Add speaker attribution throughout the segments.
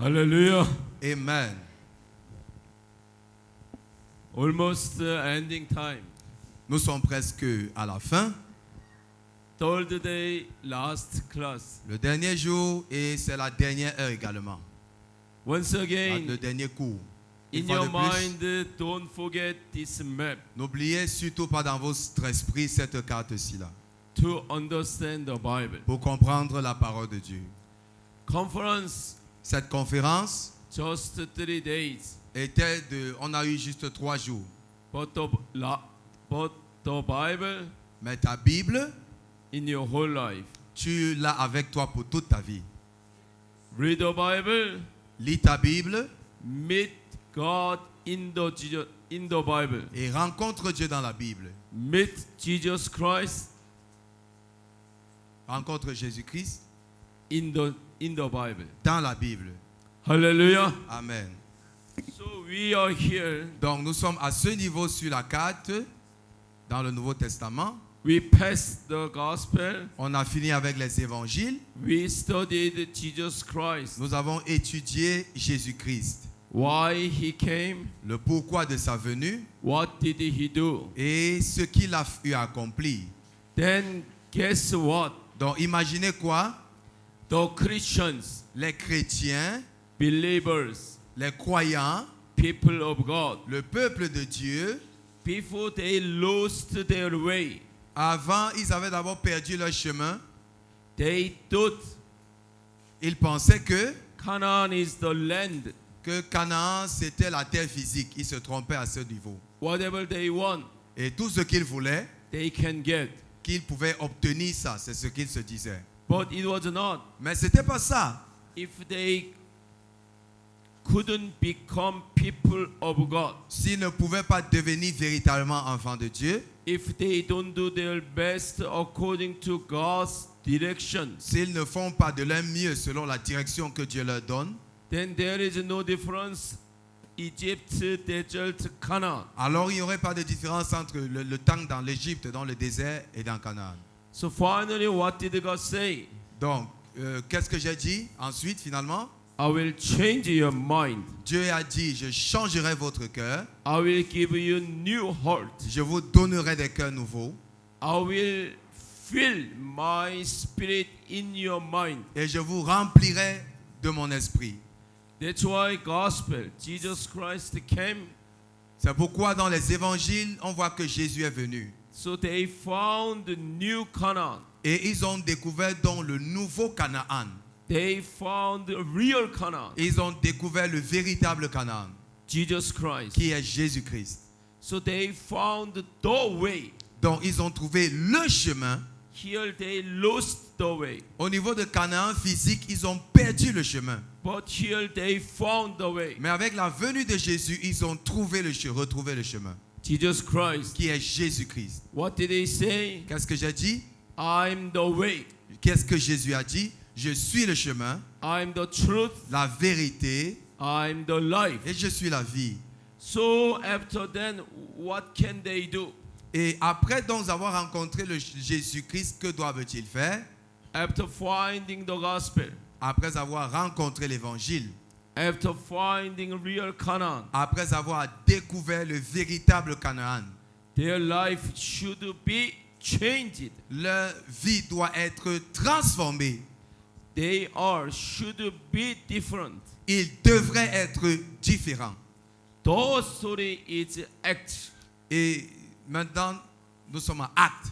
Speaker 1: Hallelujah.
Speaker 2: Amen.
Speaker 1: Almost ending time.
Speaker 2: Nous sommes presque à la fin.
Speaker 1: Third day, last class.
Speaker 2: Le dernier jour et c'est la dernière heure également.
Speaker 1: Once again,
Speaker 2: Le dernier cours. Une
Speaker 1: in
Speaker 2: fois
Speaker 1: your
Speaker 2: de plus,
Speaker 1: mind, don't forget this map
Speaker 2: n'oubliez surtout pas dans votre esprit cette carte-ci là
Speaker 1: to understand the Bible.
Speaker 2: pour comprendre la parole de Dieu.
Speaker 1: Conference,
Speaker 2: Cette conférence
Speaker 1: just 3 days.
Speaker 2: était on a eu juste 3 jours.
Speaker 1: But the Bible
Speaker 2: Mais ta Bible,
Speaker 1: in your whole life.
Speaker 2: tu l'as avec toi pour toute ta vie.
Speaker 1: Read the Bible,
Speaker 2: Lis ta Bible
Speaker 1: meet God in the Bible.
Speaker 2: et rencontre Dieu dans la Bible.
Speaker 1: Meet Jesus Christ
Speaker 2: Rencontre Jésus-Christ
Speaker 1: in the Bible.
Speaker 2: dans la Bible.
Speaker 1: Hallelujah.
Speaker 2: Amen.
Speaker 1: So we are here.
Speaker 2: Donc nous sommes à ce niveau sur la carte dans le Nouveau Testament.
Speaker 1: We passed the gospel.
Speaker 2: On a fini avec les évangiles.
Speaker 1: We studied Jesus Christ.
Speaker 2: Nous avons étudié Jésus-Christ,
Speaker 1: Why he came.
Speaker 2: le pourquoi de sa venue
Speaker 1: What did he do?
Speaker 2: et ce qu'il a eu accompli.
Speaker 1: Then guess what?
Speaker 2: Donc imaginez quoi?
Speaker 1: The Christians,
Speaker 2: Les chrétiens,
Speaker 1: believers,
Speaker 2: les croyants,
Speaker 1: people of God,
Speaker 2: le peuple de Dieu,
Speaker 1: before they lost their way,
Speaker 2: avant ils avaient d'abord perdu leur chemin.
Speaker 1: they thought
Speaker 2: Ils pensaient que
Speaker 1: Canaan is the land.
Speaker 2: Canaan c'était la terre physique. Ils se trompaient à ce niveau.
Speaker 1: Whatever they want,
Speaker 2: Et tout ce qu'ils voulaient,
Speaker 1: they can get.
Speaker 2: qu'ils pouvaient obtenir ça, c'est ce qu'ils se disaient.
Speaker 1: But it was not.
Speaker 2: Mais c'était pas ça.
Speaker 1: If they couldn't become people of God,
Speaker 2: S'ils ne pouvaient pas devenir véritablement enfants de Dieu,
Speaker 1: if they don't do their best according to God's direction,
Speaker 2: s'ils ne font pas de leur mieux selon la direction que Dieu leur donne,
Speaker 1: then there is no difference. Egypt, desert, Canaan.
Speaker 2: alors il n'y aurait pas de différence entre le temps dans l'Égypte, dans le désert et dans Canaan.
Speaker 1: So finally, what did God say?
Speaker 2: Donc, qu'est-ce que j'ai dit ensuite finalement?
Speaker 1: I will change your mind.
Speaker 2: Dieu a dit, je changerai votre cœur,
Speaker 1: I will give you new heart.
Speaker 2: je vous donnerai des cœurs nouveaux
Speaker 1: I will fill my spirit in your mind.
Speaker 2: et je vous remplirai de mon esprit.
Speaker 1: That's why gospel, Jesus Christ came.
Speaker 2: C'est pourquoi dans les évangiles, on voit que Jésus est venu.
Speaker 1: So they found the new Canaan.
Speaker 2: Et ils ont découvert donc le nouveau Canaan.
Speaker 1: They found the real Canaan,
Speaker 2: Ils ont découvert le véritable Canaan,
Speaker 1: Jesus Christ.
Speaker 2: qui est Jésus-Christ.
Speaker 1: So they found the way.
Speaker 2: Donc ils ont trouvé le chemin.
Speaker 1: Here they lost the way.
Speaker 2: Au niveau de Canaan physique, ils ont perdu le chemin.
Speaker 1: But here they found the way.
Speaker 2: Mais avec la venue de Jésus, ils ont retrouvé le chemin,
Speaker 1: Jesus Christ.
Speaker 2: qui est Jésus-Christ.
Speaker 1: What did he say?
Speaker 2: Qu'est-ce que j'ai dit?
Speaker 1: I'm the way.
Speaker 2: Qu'est-ce que Jésus a dit? Je suis le chemin,
Speaker 1: I'm the truth.
Speaker 2: la vérité
Speaker 1: I'm the life.
Speaker 2: et je suis la vie.
Speaker 1: So after then, what can they do?
Speaker 2: Et après donc avoir rencontré le Jésus-Christ, que doivent-ils faire?
Speaker 1: After finding the gospel,
Speaker 2: Après avoir rencontré l'évangile,
Speaker 1: after finding real Canaan,
Speaker 2: après avoir découvert le véritable Canaan,
Speaker 1: their life should be changed.
Speaker 2: leur vie doit être transformée.
Speaker 1: They should be different.
Speaker 2: Ils devraient être différents.
Speaker 1: The story is Acts.
Speaker 2: Et maintenant, nous sommes à Actes.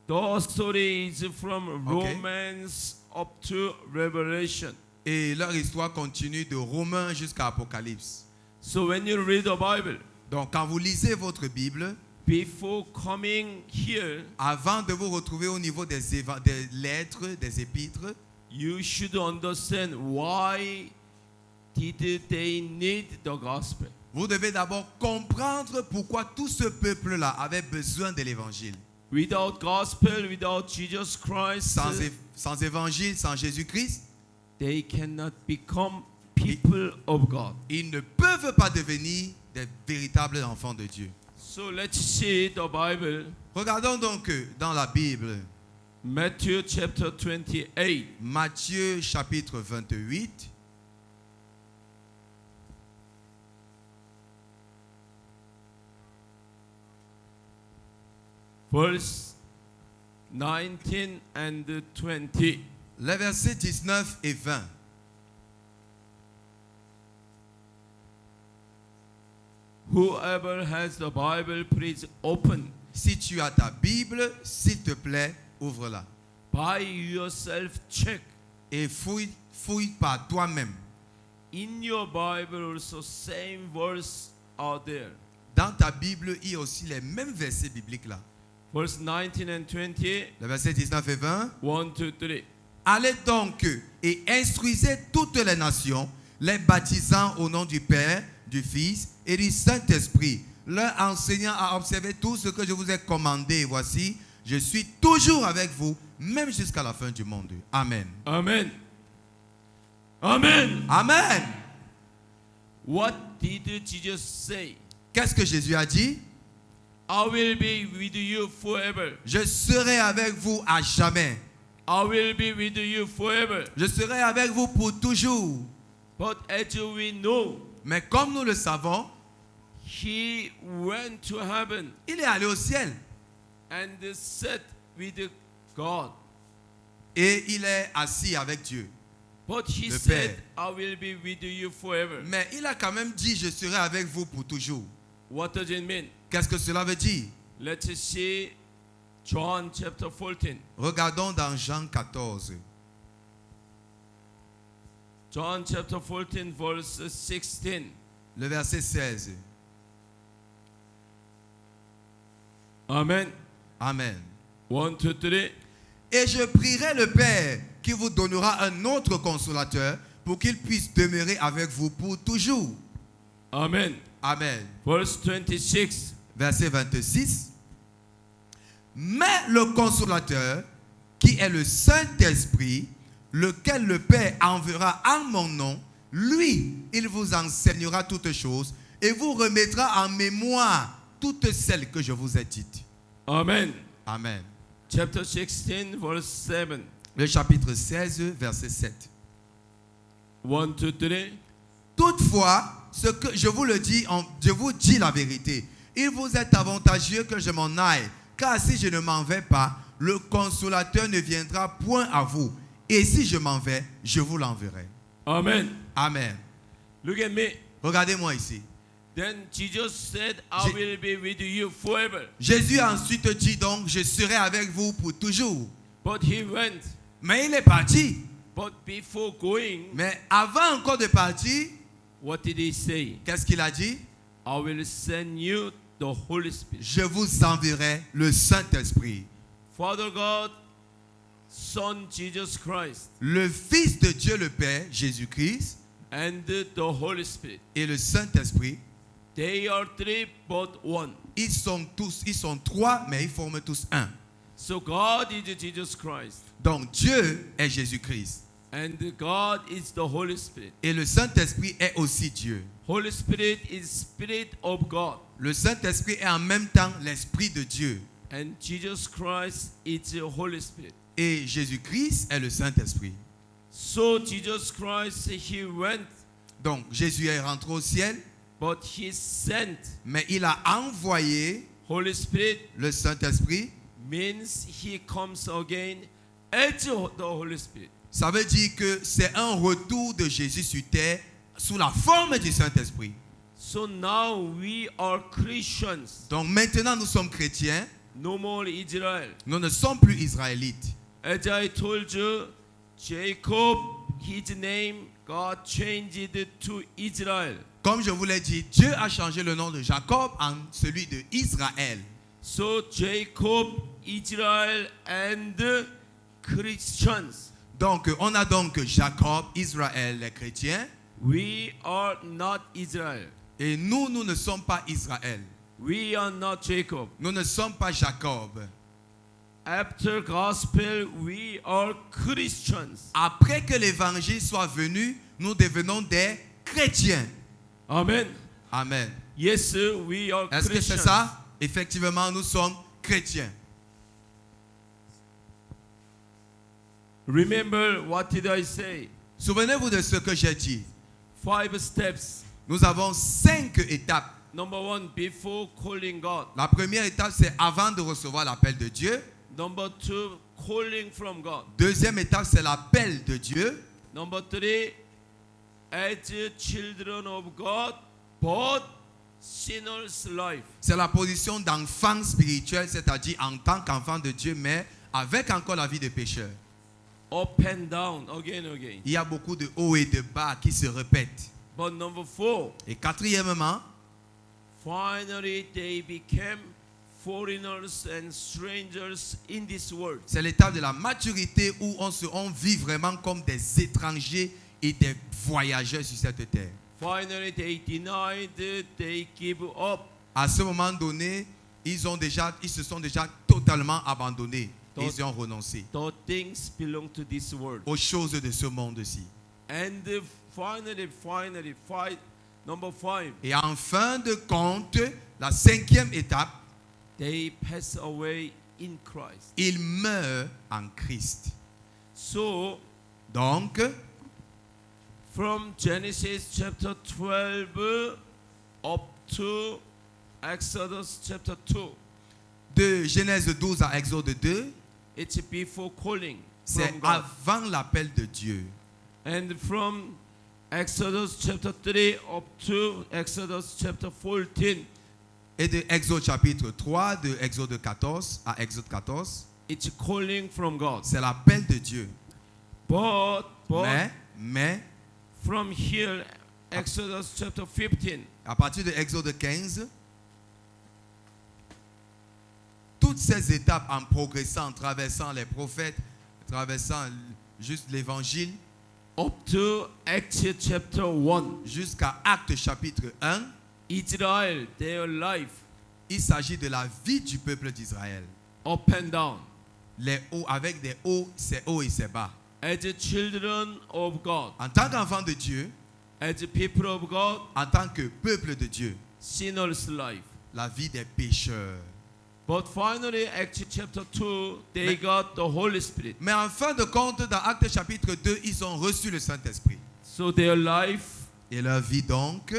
Speaker 1: The story is from
Speaker 2: Okay.
Speaker 1: Romans up to Revelation.
Speaker 2: Et leur histoire continue de Romains jusqu'à Apocalypse.
Speaker 1: So when you read the Bible,
Speaker 2: Donc quand vous lisez votre Bible,
Speaker 1: before coming here,
Speaker 2: avant de vous retrouver au niveau des lettres, des épîtres,
Speaker 1: you should understand why did they need the gospel.
Speaker 2: vous devez d'abord comprendre pourquoi tout ce peuple-là avait besoin de l'évangile.
Speaker 1: Without gospel, without Jesus Christ,
Speaker 2: Sans évangile, sans Jésus-Christ,
Speaker 1: they cannot become people of God.
Speaker 2: ils ne peuvent pas devenir des véritables enfants de Dieu.
Speaker 1: So let's see the Bible.
Speaker 2: Regardons donc dans la Bible,
Speaker 1: Matthew chapter 28.
Speaker 2: Matthieu chapitre 28.
Speaker 1: verse 19 and 20.
Speaker 2: Les versets 19 et 20.
Speaker 1: Whoever has the Bible, please open.
Speaker 2: Si tu as ta Bible, s'il te plaît, ouvre-la.
Speaker 1: By yourself, check.
Speaker 2: Et fouille par toi-même.
Speaker 1: In your Bible also same verse are there.
Speaker 2: Dans ta Bible, il y a aussi les mêmes versets bibliques là.
Speaker 1: Verse 19 and 20,
Speaker 2: Les versets 19 et 20.
Speaker 1: 1, 2, 3.
Speaker 2: Allez donc et instruisez toutes les nations, les baptisant au nom du Père, du Fils et du Saint-Esprit, leur enseignant à observer tout ce que je vous ai commandé. Et voici, je suis toujours avec vous, même jusqu'à la fin du monde. Amen.
Speaker 1: Amen. Amen.
Speaker 2: Amen.
Speaker 1: What did Jesus say?
Speaker 2: Qu'est-ce que Jésus a dit?
Speaker 1: I will be with you forever.
Speaker 2: Je serai avec vous à jamais.
Speaker 1: I will be with you forever.
Speaker 2: Je serai avec vous pour toujours.
Speaker 1: But as we know,
Speaker 2: Mais comme nous le savons,
Speaker 1: he went to heaven
Speaker 2: il est allé au ciel
Speaker 1: and sat with God.
Speaker 2: et il est assis avec Dieu.
Speaker 1: But he
Speaker 2: Le
Speaker 1: said,
Speaker 2: Père.
Speaker 1: I will be with you forever.
Speaker 2: Mais il a quand même dit, je serai avec vous pour toujours.
Speaker 1: What does it mean?
Speaker 2: Qu'est-ce que cela veut dire?
Speaker 1: Let's see John chapter 14.
Speaker 2: Regardons dans Jean 14.
Speaker 1: John chapter 14 verse 16.
Speaker 2: Le verset 16.
Speaker 1: Amen.
Speaker 2: Amen.
Speaker 1: 1, 2, 3.
Speaker 2: Et je prierai le Père qui vous donnera un autre consolateur pour qu'il puisse demeurer avec vous pour toujours.
Speaker 1: Amen.
Speaker 2: Amen.
Speaker 1: Verse 26.
Speaker 2: Verset 26. Mais le consolateur, qui est le Saint-Esprit, lequel le Père enverra en mon nom, lui, il vous enseignera toutes choses et vous remettra en mémoire toutes celles que je vous ai dites.
Speaker 1: Amen.
Speaker 2: Amen.
Speaker 1: Chapter 16 verse 7.
Speaker 2: Le chapitre 16, verset 7.
Speaker 1: 1, 2, 3.
Speaker 2: Toutefois, ce que je vous le dis, je vous dis la vérité. Il vous est avantageux que je m'en aille, car si je ne m'en vais pas, le consolateur ne viendra point à vous. Et si je m'en vais, je vous l'enverrai.
Speaker 1: Amen.
Speaker 2: Amen.
Speaker 1: Look at me.
Speaker 2: Regardez-moi ici.
Speaker 1: Then Jesus said, I will be with you forever.
Speaker 2: Jésus a ensuite dit donc, je serai avec vous pour toujours.
Speaker 1: But he went.
Speaker 2: Mais il est parti.
Speaker 1: But before going,
Speaker 2: Mais avant encore de partir,
Speaker 1: what did he say?
Speaker 2: qu'est-ce qu'il a dit?
Speaker 1: I will send you the Holy Spirit.
Speaker 2: Je vous enverrai le Saint-Esprit.
Speaker 1: Father God, Son Jesus Christ,
Speaker 2: Le Fils de Dieu le Père, Jésus-Christ,
Speaker 1: and the Holy Spirit.
Speaker 2: et le Saint-Esprit,
Speaker 1: They are three but one.
Speaker 2: ils sont trois, mais ils forment tous un.
Speaker 1: So God is Jesus Christ,
Speaker 2: Donc Dieu est Jésus-Christ.
Speaker 1: and God is the Holy Spirit.
Speaker 2: Et le Saint-Esprit est aussi Dieu.
Speaker 1: Holy Spirit is Spirit of God,
Speaker 2: Le Saint-Esprit est en même temps l'Esprit de Dieu.
Speaker 1: and Jesus Christ is the Holy Spirit.
Speaker 2: Et Jésus-Christ est le Saint-Esprit.
Speaker 1: So Jesus Christ, he went,
Speaker 2: Donc Jésus est rentré au ciel,
Speaker 1: but he sent.
Speaker 2: mais il a envoyé
Speaker 1: Holy Spirit
Speaker 2: le Saint-Esprit.
Speaker 1: means he comes again as the Holy Spirit.
Speaker 2: Ça veut dire que c'est un retour de Jésus sur terre sous la forme du Saint-Esprit.
Speaker 1: So now we are Christians,
Speaker 2: Donc maintenant nous sommes chrétiens,
Speaker 1: no more Israel.
Speaker 2: nous ne sommes plus israélites.
Speaker 1: As I told you, Jacob, his name, God changed it to Israel.
Speaker 2: Comme je vous l'ai dit, Dieu a changé le nom de Jacob en celui de Israël.
Speaker 1: So Jacob, Israel, and Christians.
Speaker 2: Donc on a donc Jacob, Israël, les chrétiens,
Speaker 1: We are not Israel.
Speaker 2: et nous ne sommes pas Israël.
Speaker 1: We are not Jacob.
Speaker 2: Nous ne sommes pas Jacob.
Speaker 1: After gospel, we are Christians.
Speaker 2: Après que l'évangile soit venu, nous devenons des chrétiens.
Speaker 1: Amen.
Speaker 2: Amen.
Speaker 1: Yes, sir, we are
Speaker 2: Est-ce que
Speaker 1: Christians.
Speaker 2: c'est ça? Effectivement, nous sommes chrétiens.
Speaker 1: Remember, what did I say?
Speaker 2: Souvenez-vous de ce que j'ai dit.
Speaker 1: 5 steps.
Speaker 2: Nous avons 5 étapes.
Speaker 1: Number one, before calling God.
Speaker 2: La première étape, c'est avant de recevoir l'appel de Dieu.
Speaker 1: Number two, calling from God.
Speaker 2: Deuxième étape, c'est l'appel de Dieu.
Speaker 1: Number three, as children of God, but sinners' life.
Speaker 2: C'est la position d'enfant spirituel, c'est-à-dire en tant qu'enfant de Dieu, mais avec encore la vie de pécheur.
Speaker 1: Up and down, again, again.
Speaker 2: Il y a beaucoup de hauts et de bas qui se répètent.
Speaker 1: But number four,
Speaker 2: Et quatrièmement,
Speaker 1: finally they became foreigners and strangers in this world.
Speaker 2: c'est l'étape de la maturité où on vit vraiment comme des étrangers et des voyageurs sur cette terre.
Speaker 1: Finally they denied, they give up.
Speaker 2: À ce moment donné, ils se sont déjà totalement abandonnés. Ils y ont renoncé
Speaker 1: The things belong to this world.
Speaker 2: aux choses de ce monde-ci.
Speaker 1: And finally, number five,
Speaker 2: Et en fin de compte, la cinquième étape,
Speaker 1: they pass away in Christ.
Speaker 2: ils meurent en Christ.
Speaker 1: So,
Speaker 2: Donc,
Speaker 1: from Genesis chapter 12 up to Exodus chapter 2,
Speaker 2: de Genèse 12 à Exode 2,
Speaker 1: it's before calling
Speaker 2: c'est
Speaker 1: from God.
Speaker 2: avant l'appel de Dieu.
Speaker 1: And from Exodus chapter 3 up to Exodus chapter 14,
Speaker 2: Et de Exode chapitre 3, de Exode 14 à Exode 14,
Speaker 1: it's calling from God.
Speaker 2: c'est l'appel de Dieu.
Speaker 1: But
Speaker 2: Mais,
Speaker 1: from here, Exodus chapter 15,
Speaker 2: à partir de Exode 15, toutes ces étapes en progressant, en traversant les prophètes, traversant juste l'évangile,
Speaker 1: up to Acts chapter 1,
Speaker 2: jusqu'à Actes chapitre 1,
Speaker 1: Israel, their life,
Speaker 2: il s'agit de la vie du peuple d'Israël.
Speaker 1: up and down.
Speaker 2: Les hauts, avec des hauts, c'est hauts et c'est bas.
Speaker 1: As children of God,
Speaker 2: En tant qu'enfant de Dieu,
Speaker 1: as people of God,
Speaker 2: en tant que peuple de Dieu,
Speaker 1: sinners' life.
Speaker 2: la vie des pécheurs.
Speaker 1: But finally, Acts chapter 2, they got the Holy Spirit.
Speaker 2: Mais en fin de compte, dans Actes chapitre 2, ils ont reçu le Saint-Esprit.
Speaker 1: So their life
Speaker 2: Et leur vie donc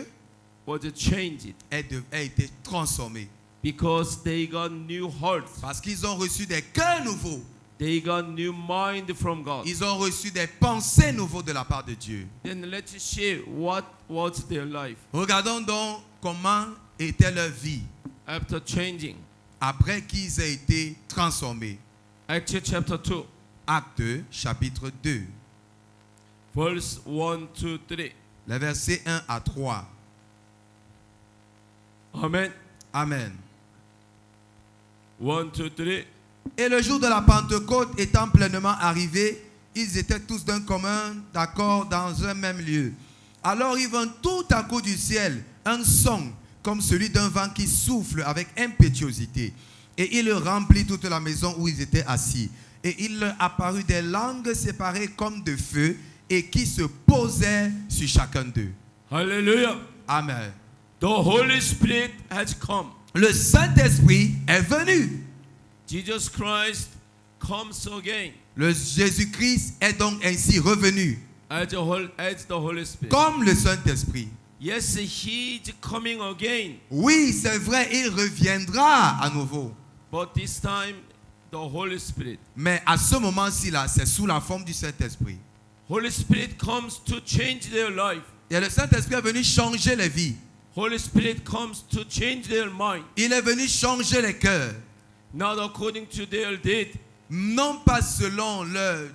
Speaker 1: was changed
Speaker 2: a été transformée.
Speaker 1: because they got new hearts.
Speaker 2: Parce qu'ils ont reçu des cœurs nouveaux.
Speaker 1: They got new mind from God.
Speaker 2: Ils ont reçu des pensées nouveaux de la part de Dieu.
Speaker 1: Then let's see what was their life
Speaker 2: Regardons donc comment était leur vie
Speaker 1: after changing.
Speaker 2: après qu'ils aient été transformés.
Speaker 1: Acts chapter 2,
Speaker 2: Actes chapitre 2,
Speaker 1: verse 1 to 3.
Speaker 2: les versets 1 à 3.
Speaker 1: Amen.
Speaker 2: Amen.
Speaker 1: 1, 2, 3.
Speaker 2: Et le jour de la Pentecôte étant pleinement arrivé, ils étaient tous d'un commun accord dans un même lieu. Alors il vint tout à coup du ciel un son comme celui d'un vent qui souffle avec impétuosité. Et il remplit toute la maison où ils étaient assis. Et il leur apparut des langues séparées comme de feu et qui se posaient sur chacun d'eux.
Speaker 1: Hallelujah.
Speaker 2: Amen.
Speaker 1: The Holy Spirit has come.
Speaker 2: Le Saint-Esprit est venu.
Speaker 1: Jesus Christ comes again
Speaker 2: Le Jésus-Christ est donc ainsi revenu
Speaker 1: as the Holy Spirit.
Speaker 2: comme le Saint-Esprit.
Speaker 1: Yes, he is coming again.
Speaker 2: Oui, c'est vrai, il reviendra à nouveau.
Speaker 1: But this time, the Holy Spirit.
Speaker 2: Mais à ce moment-ci, là, c'est sous la forme du Saint-Esprit.
Speaker 1: Holy Spirit comes to change their life.
Speaker 2: Et le Saint-Esprit est venu changer les vies.
Speaker 1: Holy Spirit comes to change their mind.
Speaker 2: Il est venu changer les cœurs.
Speaker 1: Not according to their deed.
Speaker 2: Non pas selon leur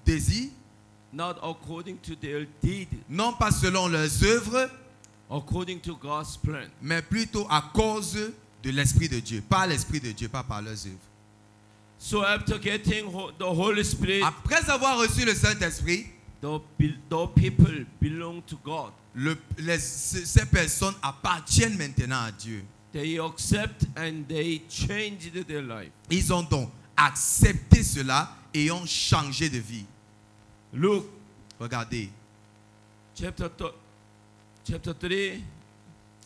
Speaker 2: désir,
Speaker 1: Not according to their deed.
Speaker 2: non pas selon leurs œuvres,
Speaker 1: According to God's plan.
Speaker 2: mais plutôt à cause de l'Esprit de Dieu. Par l'Esprit de Dieu, pas par leurs œuvres.
Speaker 1: So after getting the Holy Spirit,
Speaker 2: Après avoir reçu le Saint-Esprit,
Speaker 1: the people belong to God.
Speaker 2: ces personnes appartiennent maintenant à Dieu.
Speaker 1: They accept and they changed their life.
Speaker 2: Ils ont donc accepté cela et ont changé de vie.
Speaker 1: Look,
Speaker 2: Regardez,
Speaker 1: chapter 3.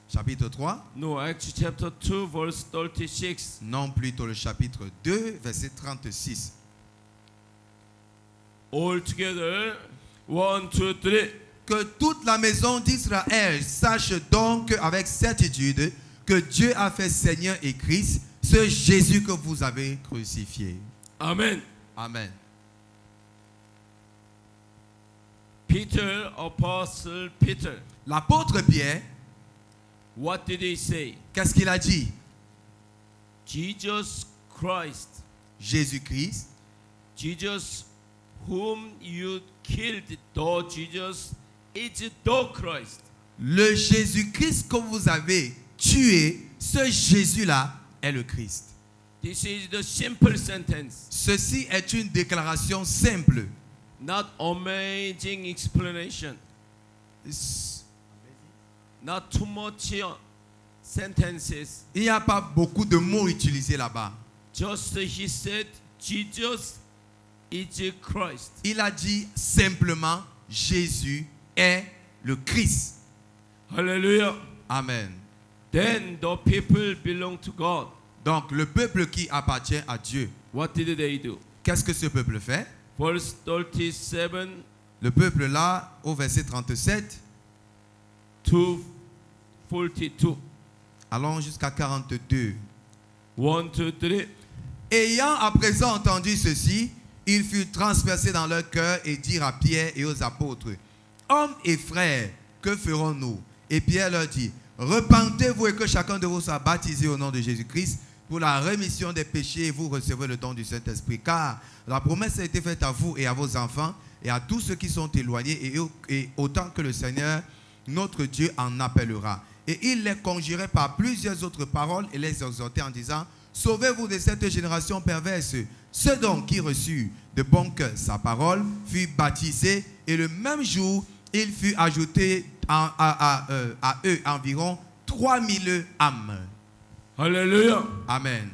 Speaker 2: chapitre 3,
Speaker 1: No, actually chapter 2, verse 36.
Speaker 2: non plutôt le chapitre 2, verset 36.
Speaker 1: All together, 1, 2, 3.
Speaker 2: Que toute la maison d'Israël sache donc avec certitude que Dieu a fait Seigneur et Christ, ce Jésus que vous avez crucifié.
Speaker 1: Amen.
Speaker 2: Amen.
Speaker 1: Peter, Apostle Peter,
Speaker 2: L'apôtre Pierre,
Speaker 1: what did he say?
Speaker 2: qu'est-ce qu'il a dit?
Speaker 1: Jesus Christ,
Speaker 2: Jésus-Christ,
Speaker 1: Jesus whom you killed, though Jesus is the Christ.
Speaker 2: le Jésus-Christ que vous avez tué, ce Jésus-là est le Christ.
Speaker 1: This is the simple sentence,
Speaker 2: Ceci est une déclaration simple.
Speaker 1: not amazing explanation, not too much sentences.
Speaker 2: Il n'y a pas beaucoup de mots utilisés là-bas.
Speaker 1: Just he said, Jesus is Christ.
Speaker 2: Il a dit simplement, Jésus est le Christ.
Speaker 1: Hallelujah.
Speaker 2: Amen.
Speaker 1: Then the people belong to God.
Speaker 2: Donc le peuple qui appartient à Dieu,
Speaker 1: What did they do?
Speaker 2: qu'est-ce que ce peuple fait?
Speaker 1: Verse 37
Speaker 2: Le peuple là, au verset 37,
Speaker 1: to 42.
Speaker 2: allons jusqu'à 42.
Speaker 1: 1, 2, 3.
Speaker 2: Ayant à présent entendu ceci, ils furent transpercés dans leur cœur et dirent à Pierre et aux apôtres, hommes et frères, que ferons-nous? Et Pierre leur dit, repentez-vous et que chacun de vous soit baptisé au nom de Jésus-Christ pour la rémission des péchés et vous recevrez le don du Saint-Esprit. Car la promesse a été faite à vous et à vos enfants et à tous ceux qui sont éloignés et autant que le Seigneur, notre Dieu, en appellera. Et il les conjurait par plusieurs autres paroles et les exhortait en disant, sauvez-vous de cette génération perverse. Ceux donc qui reçurent de bon cœur sa parole furent baptisés et le même jour, il fut ajouté à eux environ 3000 âmes.
Speaker 1: Hallelujah.
Speaker 2: Amen.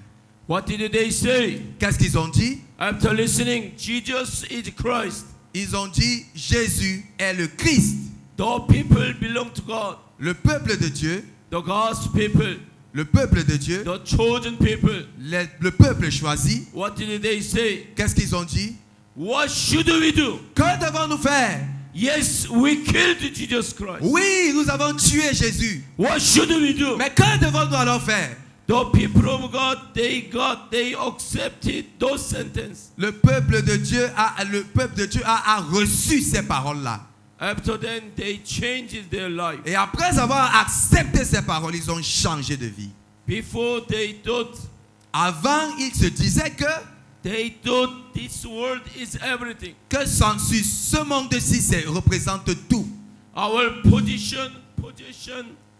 Speaker 1: What did they say?
Speaker 2: Qu'est-ce qu'ils ont dit?
Speaker 1: After listening, Jesus is Christ.
Speaker 2: Ils ont dit, Jésus est le Christ.
Speaker 1: The people belong to God.
Speaker 2: Le peuple de Dieu,
Speaker 1: The God's people.
Speaker 2: le peuple de Dieu,
Speaker 1: The chosen people.
Speaker 2: le peuple choisi.
Speaker 1: What did they say?
Speaker 2: Qu'est-ce qu'ils ont dit?
Speaker 1: What should we do?
Speaker 2: Que devons-nous faire?
Speaker 1: Yes, we killed Jesus Christ.
Speaker 2: Oui, nous avons tué Jésus.
Speaker 1: What should we do?
Speaker 2: Mais que devons-nous alors faire?
Speaker 1: The people of God, they accepted those sentences.
Speaker 2: Le peuple de Dieu a reçu ces paroles-là.
Speaker 1: After then, they changed their life.
Speaker 2: Et après avoir accepté ces paroles, ils ont changé de vie.
Speaker 1: Before they thought
Speaker 2: Avant, ils se disaient que
Speaker 1: this world is everything.
Speaker 2: ce monde-ci représente tout.
Speaker 1: Our position,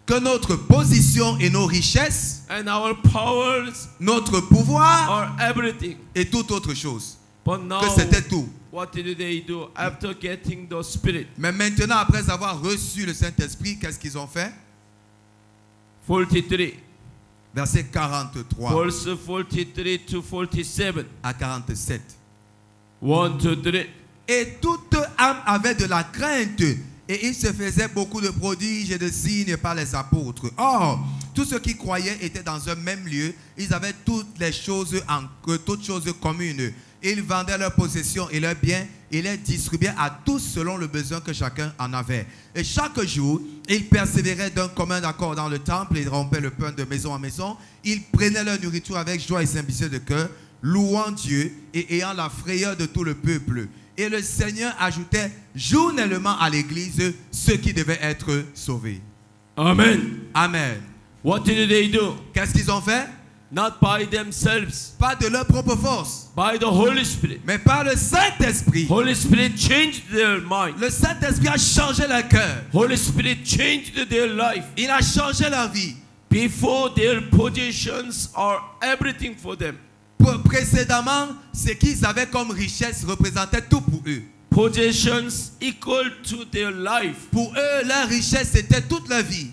Speaker 2: Que notre position et nos richesses,
Speaker 1: and our powers
Speaker 2: notre pouvoir
Speaker 1: are everything.
Speaker 2: et toute autre chose.
Speaker 1: But now,
Speaker 2: Que c'était tout.
Speaker 1: what did they do after getting the Spirit?
Speaker 2: Mais maintenant, après avoir reçu le Saint-Esprit, qu'est-ce qu'ils ont fait?
Speaker 1: 43.
Speaker 2: Verset 43
Speaker 1: Verse 43 to 47.
Speaker 2: à 47.
Speaker 1: 1, 2, 3.
Speaker 2: Et toute âme avait de la crainte, et il se faisait beaucoup de prodiges et de signes par les apôtres. Or, tous ceux qui croyaient étaient dans un même lieu, ils avaient toutes choses communes. Ils vendaient leurs possessions et leurs biens et les distribuaient à tous selon le besoin que chacun en avait. Et chaque jour, ils persévéraient d'un commun accord dans le temple et rompaient le pain de maison en maison. Ils prenaient leur nourriture avec joie et simplicité de cœur, louant Dieu et ayant la frayeur de tout le peuple. Et le Seigneur ajoutait journellement à l'église ceux qui devaient être sauvés.
Speaker 1: Amen.
Speaker 2: Amen.
Speaker 1: What did they do?
Speaker 2: Qu'est-ce qu'ils ont fait?
Speaker 1: Not by themselves,
Speaker 2: Pas de leur propre force,
Speaker 1: by the Holy Spirit.
Speaker 2: mais par le Saint-Esprit.
Speaker 1: Holy Spirit changed their mind.
Speaker 2: Le Saint-Esprit a changé leur cœur.
Speaker 1: Holy Spirit changed their life.
Speaker 2: Il a changé leur vie.
Speaker 1: Before, their possessions are everything for them.
Speaker 2: Précédemment, ce qu'ils avaient comme richesse représentait tout pour eux.
Speaker 1: Possessions equal to their life.
Speaker 2: Pour eux, leur richesse, c'était toute leur vie.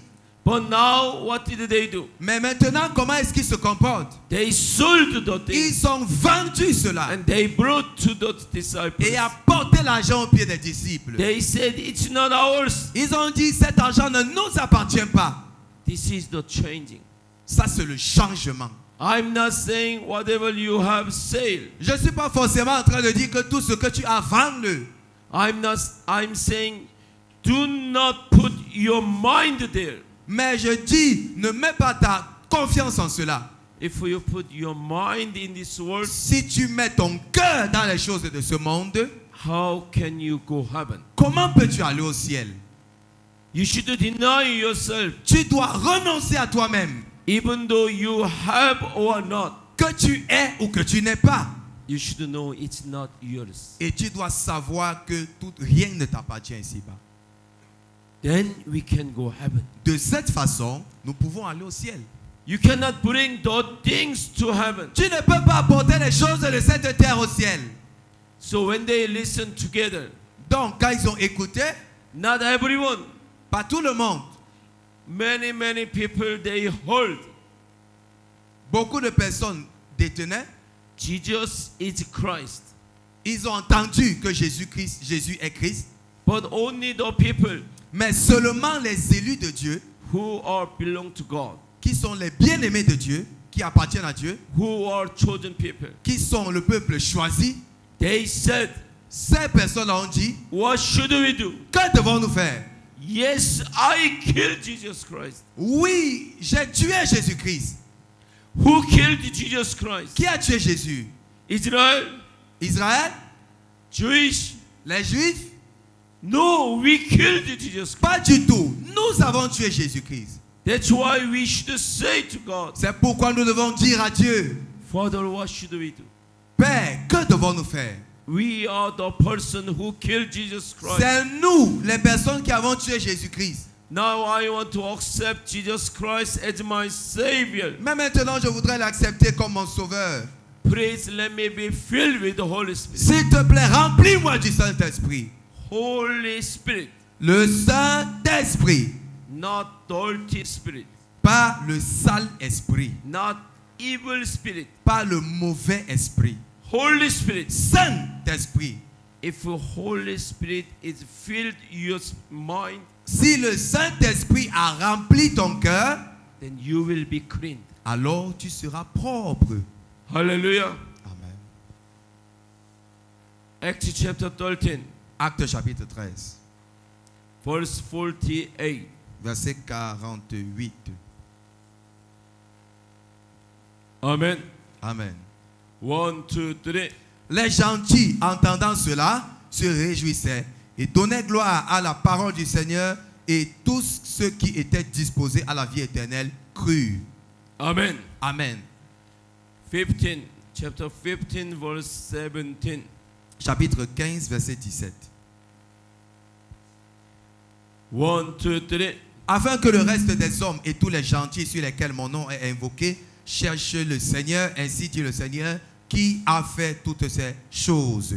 Speaker 1: But now, what did they do?
Speaker 2: Mais maintenant, comment est-ce qu'ils se comportent?
Speaker 1: They sold the things
Speaker 2: Ils ont vendu cela
Speaker 1: and they brought to the disciples.
Speaker 2: et apporté l'argent aux pieds des disciples.
Speaker 1: They said, it's not ours.
Speaker 2: Ils ont dit, cet argent ne nous appartient pas.
Speaker 1: This is the changing.
Speaker 2: Ça, c'est le changement.
Speaker 1: I'm not saying whatever you have said.
Speaker 2: Je ne suis pas forcément en train de dire que tout ce que tu as, vends-le.
Speaker 1: I'm saying do not put your mind there.
Speaker 2: Mais je dis, ne mets pas ta confiance en cela.
Speaker 1: If you put your mind in this world,
Speaker 2: Si tu mets ton cœur dans les choses de ce monde,
Speaker 1: how can you go heaven?
Speaker 2: comment peux-tu aller au ciel?
Speaker 1: You should deny yourself,
Speaker 2: Tu dois renoncer à toi-même,
Speaker 1: even though you have or not.
Speaker 2: que tu es ou que tu n'es pas.
Speaker 1: You should know it's not yours.
Speaker 2: Et tu dois savoir que rien ne t'appartient ici-bas.
Speaker 1: Then we can go heaven.
Speaker 2: De cette façon, nous pouvons aller au ciel.
Speaker 1: You cannot bring those things to heaven.
Speaker 2: Tu ne peux pas apporter les choses de cette terre au ciel.
Speaker 1: So when they listen together,
Speaker 2: Donc, quand ils ont écouté,
Speaker 1: not everyone,
Speaker 2: pas tout le monde,
Speaker 1: many people, they hold
Speaker 2: beaucoup de personnes détenaient,
Speaker 1: Jesus is Christ.
Speaker 2: ils ont entendu que Jésus est Christ,
Speaker 1: But only the people
Speaker 2: mais seulement les élus de Dieu,
Speaker 1: who are belong to God,
Speaker 2: qui sont les bien-aimés de Dieu, qui appartiennent à Dieu,
Speaker 1: who are chosen people,
Speaker 2: qui sont le peuple choisi,
Speaker 1: they said,
Speaker 2: ces personnes ont dit,
Speaker 1: what should we do?
Speaker 2: que devons-nous faire?
Speaker 1: Yes, I killed Jesus Christ.
Speaker 2: Oui, j'ai tué Jésus-Christ.
Speaker 1: Who killed Jesus Christ?
Speaker 2: Qui a tué Jésus?
Speaker 1: Israel?
Speaker 2: Israël?
Speaker 1: Jewish?
Speaker 2: Les Juifs?
Speaker 1: No, we killed Jesus Christ.
Speaker 2: Pas du tout. Nous avons tué Jésus-Christ.
Speaker 1: That's why we should say to God,
Speaker 2: C'est pourquoi nous devons dire à Dieu,
Speaker 1: Father, what should we do?
Speaker 2: Père, que devons-nous faire?
Speaker 1: We are the person who killed Jesus Christ.
Speaker 2: C'est nous, les personnes qui avons tué Jésus-Christ.
Speaker 1: Now I want to accept Jesus Christ as my Savior.
Speaker 2: Mais maintenant, je voudrais l'accepter comme mon sauveur.
Speaker 1: Please let me be filled with the Holy Spirit.
Speaker 2: S'il te plaît, remplis-moi du Saint-Esprit.
Speaker 1: Holy Spirit,
Speaker 2: Le Saint-Esprit,
Speaker 1: not dirty spirit,
Speaker 2: pas le sale esprit,
Speaker 1: not evil spirit.
Speaker 2: pas le mauvais esprit.
Speaker 1: Holy Spirit.
Speaker 2: Saint-Esprit.
Speaker 1: If the Holy Spirit is filled your mind,
Speaker 2: Si le Saint-Esprit a rempli ton cœur,
Speaker 1: then you will be clean.
Speaker 2: alors tu seras propre.
Speaker 1: Hallelujah.
Speaker 2: Amen.
Speaker 1: Acts chapter 13,
Speaker 2: Acte chapitre 13,
Speaker 1: verse 48.
Speaker 2: verset 48.
Speaker 1: Amen.
Speaker 2: Amen.
Speaker 1: 1, 2, 3.
Speaker 2: Les gentils, entendant cela, se réjouissaient et donnaient gloire à la parole du Seigneur, et tous ceux qui étaient disposés à la vie éternelle crurent.
Speaker 1: Amen.
Speaker 2: Amen.
Speaker 1: 15, chapter 15, verse 17.
Speaker 2: Chapitre 15, verset 17.
Speaker 1: 1, 2, 3.
Speaker 2: Afin que le reste des hommes et tous les gentils sur lesquels mon nom est invoqué cherchent le Seigneur, ainsi dit le Seigneur, qui a fait toutes ces choses.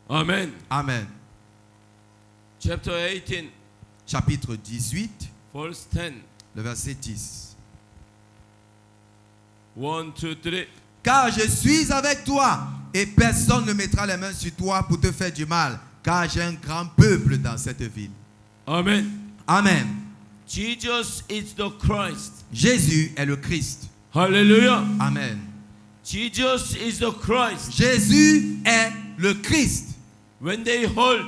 Speaker 1: Amen.
Speaker 2: Amen.
Speaker 1: Chapter 18,
Speaker 2: Chapitre 18,
Speaker 1: verse 10.
Speaker 2: le verset 10.
Speaker 1: 1, 2, 3.
Speaker 2: Car je suis avec toi, et personne ne mettra les mains sur toi pour te faire du mal, car j'ai un grand peuple dans cette ville.
Speaker 1: Amen.
Speaker 2: Amen.
Speaker 1: Jesus is the Christ.
Speaker 2: Jésus est le Christ.
Speaker 1: Hallelujah.
Speaker 2: Amen.
Speaker 1: Jesus is the Christ.
Speaker 2: Jésus est le Christ.
Speaker 1: When they heard,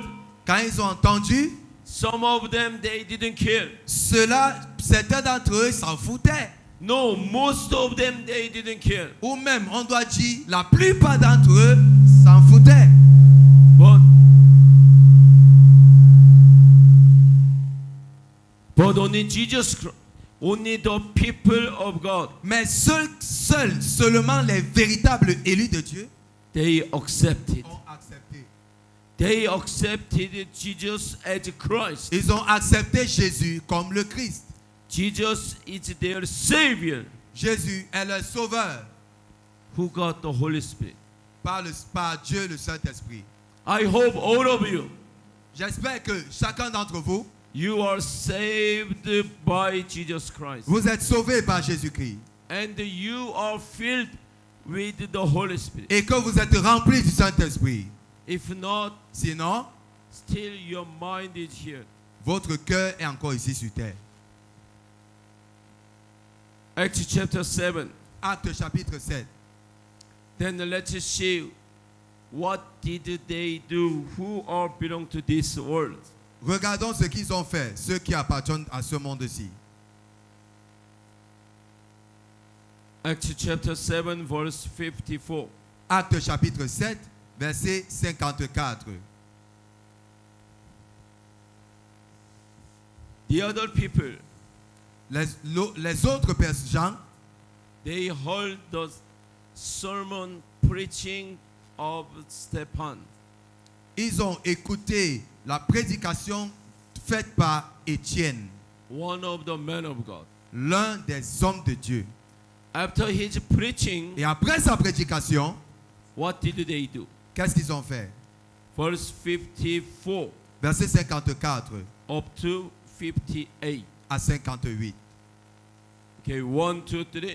Speaker 2: Quand ils ont entendu,
Speaker 1: some of them, they didn't care.
Speaker 2: certains d'entre eux s'en foutaient.
Speaker 1: No, most of them, they didn't care.
Speaker 2: Ou même, on doit dire, la plupart d'entre eux s'en foutaient.
Speaker 1: But only Jesus Christ, only the people of God,
Speaker 2: Mais seulement les véritables élus de Dieu
Speaker 1: they accepted.
Speaker 2: ont accepté.
Speaker 1: They accepted Jesus as Christ.
Speaker 2: Ils ont accepté Jésus comme le Christ.
Speaker 1: Jesus is their Savior
Speaker 2: Jésus est le Sauveur
Speaker 1: who got the Holy Spirit.
Speaker 2: par Dieu le Saint-Esprit.
Speaker 1: I hope all of you,
Speaker 2: J'espère que chacun d'entre vous,
Speaker 1: you are saved by Jesus Christ.
Speaker 2: vous êtes sauvés par Jésus-Christ.
Speaker 1: And you are filled with the Holy Spirit.
Speaker 2: Et que vous êtes remplis du Saint-Esprit.
Speaker 1: If not,
Speaker 2: Sinon,
Speaker 1: still your mind is here.
Speaker 2: votre cœur est encore ici sur terre.
Speaker 1: Acts chapter 7.
Speaker 2: Acte chapitre 7.
Speaker 1: Then let's see what did they do who are belong to this world.
Speaker 2: Regardons ce qu'ils ont fait, ceux qui appartiennent à ce monde-ci.
Speaker 1: Acts chapter 7, verse 54.
Speaker 2: Actes chapitre 7, verset 54.
Speaker 1: The other people,
Speaker 2: Les autres gens,
Speaker 1: they heard the sermon preaching of Stephen.
Speaker 2: ils ont écouté la prédication faite par Étienne,
Speaker 1: One of the men of God.
Speaker 2: l'un des hommes de Dieu.
Speaker 1: After his preaching,
Speaker 2: Et après sa prédication,
Speaker 1: what did they do?
Speaker 2: qu'est-ce qu'ils ont fait?
Speaker 1: Verse 54
Speaker 2: Verset 54
Speaker 1: up to 58.
Speaker 2: à 58.
Speaker 1: Okay, 1, 2, 3.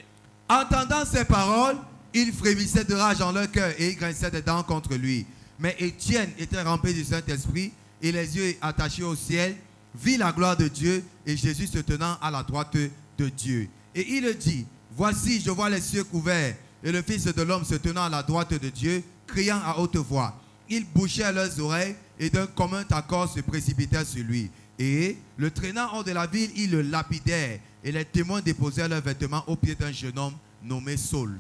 Speaker 2: Entendant ces paroles, ils frémissaient de rage en leur cœur et ils grinçaient des dents contre lui. Mais Étienne était rempli du Saint-Esprit et les yeux attachés au ciel, vit la gloire de Dieu et Jésus se tenant à la droite de Dieu. Et il dit, voici, je vois les cieux couverts et le Fils de l'homme se tenant à la droite de Dieu, criant à haute voix. Ils bouchaient leurs oreilles et d'un commun accord se précipitèrent sur lui. Et le traînant hors de la ville, ils le lapidèrent. Et les témoins déposèrent leurs vêtements au pied d'un jeune homme nommé Saul.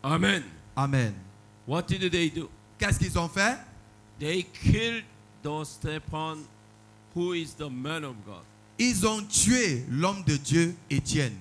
Speaker 1: Amen.
Speaker 2: Amen.
Speaker 1: What did they do?
Speaker 2: Qu'est-ce qu'ils ont fait?
Speaker 1: They killed the Stephen, who is the man of God.
Speaker 2: Ils ont tué l'homme de Dieu, Étienne.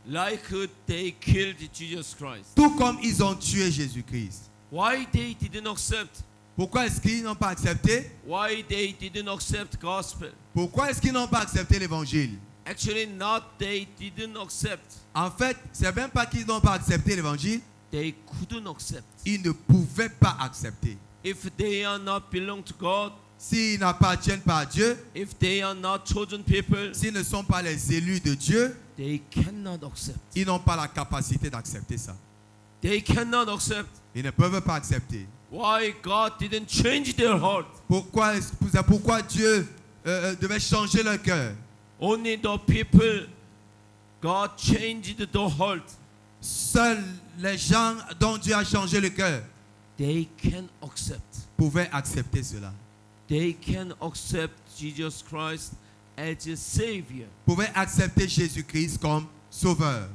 Speaker 1: Like they killed Jesus Christ.
Speaker 2: Tout comme ils ont tué Jésus-Christ.
Speaker 1: Why they didn't accept?
Speaker 2: Pourquoi est-ce qu'ils n'ont pas accepté?
Speaker 1: Why they didn't accept gospel?
Speaker 2: Pourquoi est-ce qu'ils n'ont pas accepté l'évangile?
Speaker 1: Actually, not they didn't accept.
Speaker 2: En fait, c'est même pas qu'ils n'ont pas accepté l'évangile,
Speaker 1: They couldn't accept.
Speaker 2: ils ne pouvaient pas accepter.
Speaker 1: If they are not belong to God,
Speaker 2: S'ils n'appartiennent pas à Dieu,
Speaker 1: if they are not chosen people,
Speaker 2: s'ils ne sont pas les élus de Dieu,
Speaker 1: they cannot accept.
Speaker 2: ils n'ont pas la capacité d'accepter ça.
Speaker 1: They cannot accept.
Speaker 2: Ils ne peuvent pas accepter.
Speaker 1: Why God didn't change their heart?
Speaker 2: C'est pourquoi Dieu devait changer leur cœur.
Speaker 1: Only the people God changed the heart.
Speaker 2: Seuls les gens dont Dieu a changé le cœur
Speaker 1: They can accept.
Speaker 2: pouvaient accepter cela.
Speaker 1: They can accept Jesus Christ as a Savior.
Speaker 2: Pouvaient accepter Jésus-Christ comme sauveur.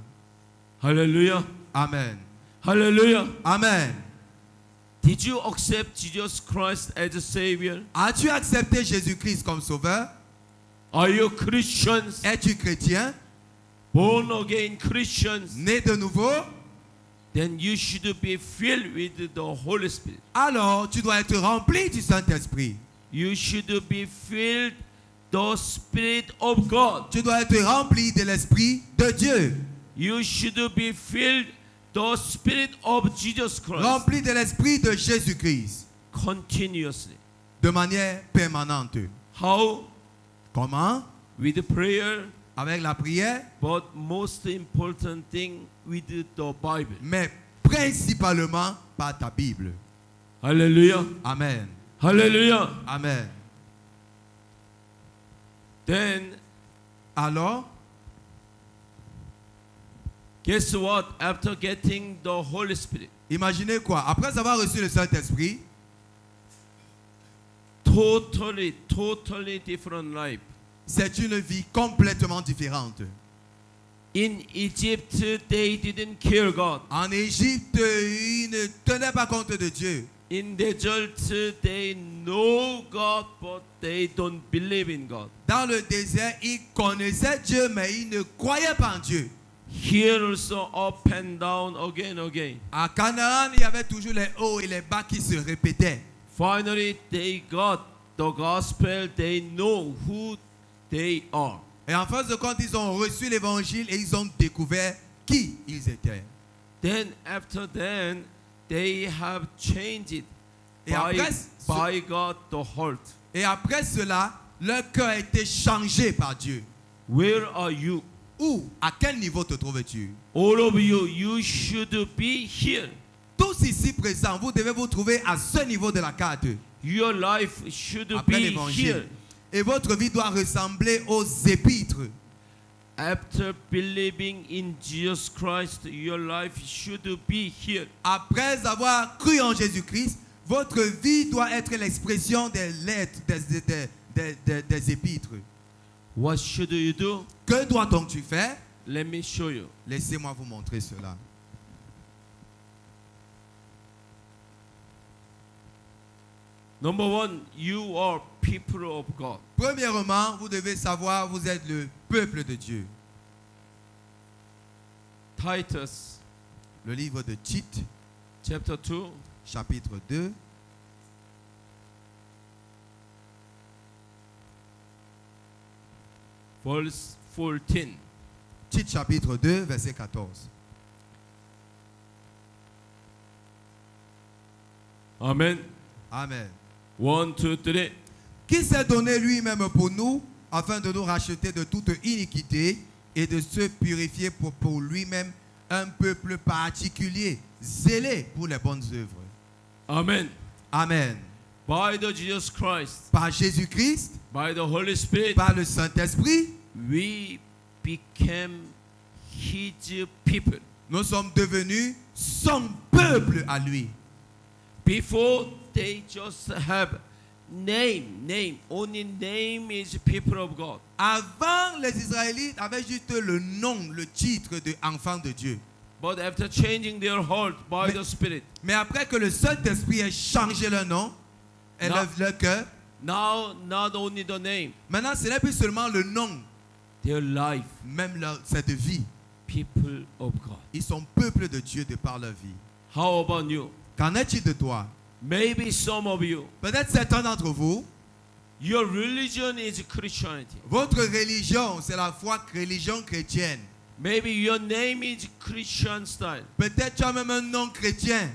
Speaker 1: Hallelujah.
Speaker 2: Amen.
Speaker 1: Hallelujah.
Speaker 2: Amen.
Speaker 1: Did you accept Jesus Christ as a Savior?
Speaker 2: As-tu accepté Jésus-Christ comme sauveur?
Speaker 1: Are you Christians?
Speaker 2: Es-tu chrétien?
Speaker 1: Born again Christians?
Speaker 2: Né de nouveau?
Speaker 1: Then you should be filled with the Holy Spirit.
Speaker 2: Alors, tu dois être rempli du Saint-Esprit.
Speaker 1: You should be filled the Spirit of God.
Speaker 2: Tu dois être rempli de l'Esprit de Dieu.
Speaker 1: You should be filled the Spirit of Jesus Christ.
Speaker 2: Rempli de l'Esprit de Jésus-Christ.
Speaker 1: Continuously.
Speaker 2: De manière permanente.
Speaker 1: How?
Speaker 2: Comment?
Speaker 1: With prayer,
Speaker 2: Avec la prière,
Speaker 1: but most important thing with the Bible.
Speaker 2: mais principalement par ta Bible.
Speaker 1: Hallelujah.
Speaker 2: Amen.
Speaker 1: Hallelujah.
Speaker 2: Amen.
Speaker 1: Then,
Speaker 2: Alors,
Speaker 1: guess what? After getting the Holy Spirit,
Speaker 2: imaginez quoi? Après avoir reçu le Saint-Esprit,
Speaker 1: totally different life.
Speaker 2: c'est une vie complètement différente.
Speaker 1: In Egypt, they didn't care God.
Speaker 2: En Égypte, ils ne tenaient pas compte de Dieu.
Speaker 1: In desert, they know God, but they don't believe in God.
Speaker 2: Dans le désert, ils connaissaient Dieu, mais ils ne croyaient pas en Dieu.
Speaker 1: Here also up and down again.
Speaker 2: À Canaan, il y avait toujours les hauts et les bas qui se répétaient.
Speaker 1: Finally, they got the gospel. They know who they are.
Speaker 2: Et en fin de compte, ils ont reçu l'évangile et ils ont découvert qui ils étaient.
Speaker 1: Then after then, they have changed it
Speaker 2: Et
Speaker 1: by God the heart.
Speaker 2: Et après cela, leur cœur a été changé par Dieu.
Speaker 1: Where are you?
Speaker 2: Où? À quel niveau te trouves-tu?
Speaker 1: All of you, you should be here.
Speaker 2: Tous ici présents, vous devez vous trouver à ce niveau de la carte.
Speaker 1: Your life should
Speaker 2: Après
Speaker 1: be
Speaker 2: l'évangile.
Speaker 1: here.
Speaker 2: Et votre vie doit ressembler aux épîtres.
Speaker 1: After believing in Jesus Christ, your life should be here.
Speaker 2: Après avoir cru en Jésus-Christ, Votre vie doit être l'expression des lettres, des épîtres.
Speaker 1: What should you do?
Speaker 2: Que doit donc tu faire?
Speaker 1: Let me show you.
Speaker 2: Laissez-moi vous montrer cela.
Speaker 1: Number one, you are people of God.
Speaker 2: Premièrement, vous devez savoir, vous êtes le peuple de Dieu.
Speaker 1: Titus
Speaker 2: Le livre de Tite,
Speaker 1: chapter 2,
Speaker 2: chapitre 2,
Speaker 1: verse 14.
Speaker 2: Tite chapitre 2, verset 14.
Speaker 1: Amen.
Speaker 2: Amen.
Speaker 1: 1, 2, 3.
Speaker 2: Qui s'est donné lui-même pour nous, afin de nous racheter de toute iniquité et de se purifier pour lui-même un peuple particulier, zélé pour les bonnes œuvres.
Speaker 1: Amen.
Speaker 2: Amen.
Speaker 1: By the Jesus Christ,
Speaker 2: Par Jésus-Christ,
Speaker 1: by the Holy Spirit,
Speaker 2: par le Saint-Esprit,
Speaker 1: we became His people.
Speaker 2: nous sommes devenus son peuple à lui.
Speaker 1: Before they just have name, only name is people of God.
Speaker 2: Avant, les Israélites avaient juste le nom, le titre d'enfant de Dieu.
Speaker 1: But after changing their heart by the Spirit,
Speaker 2: Mais après que le Saint-Esprit ait changé leur nom et
Speaker 1: Non.
Speaker 2: leur cœur,
Speaker 1: now not only the name,
Speaker 2: maintenant ce n'est plus seulement le nom,
Speaker 1: their life,
Speaker 2: même cette vie.
Speaker 1: people of God.
Speaker 2: Ils sont peuple de Dieu de par leur vie.
Speaker 1: How about you?
Speaker 2: Qu'en est-il de toi?
Speaker 1: Maybe some of you,
Speaker 2: Peut-être certains d'entre vous,
Speaker 1: your religion is Christianity.
Speaker 2: votre religion, c'est la foi religion chrétienne.
Speaker 1: Maybe your name is Christian style.
Speaker 2: Peut-être tu as même un nom chrétien.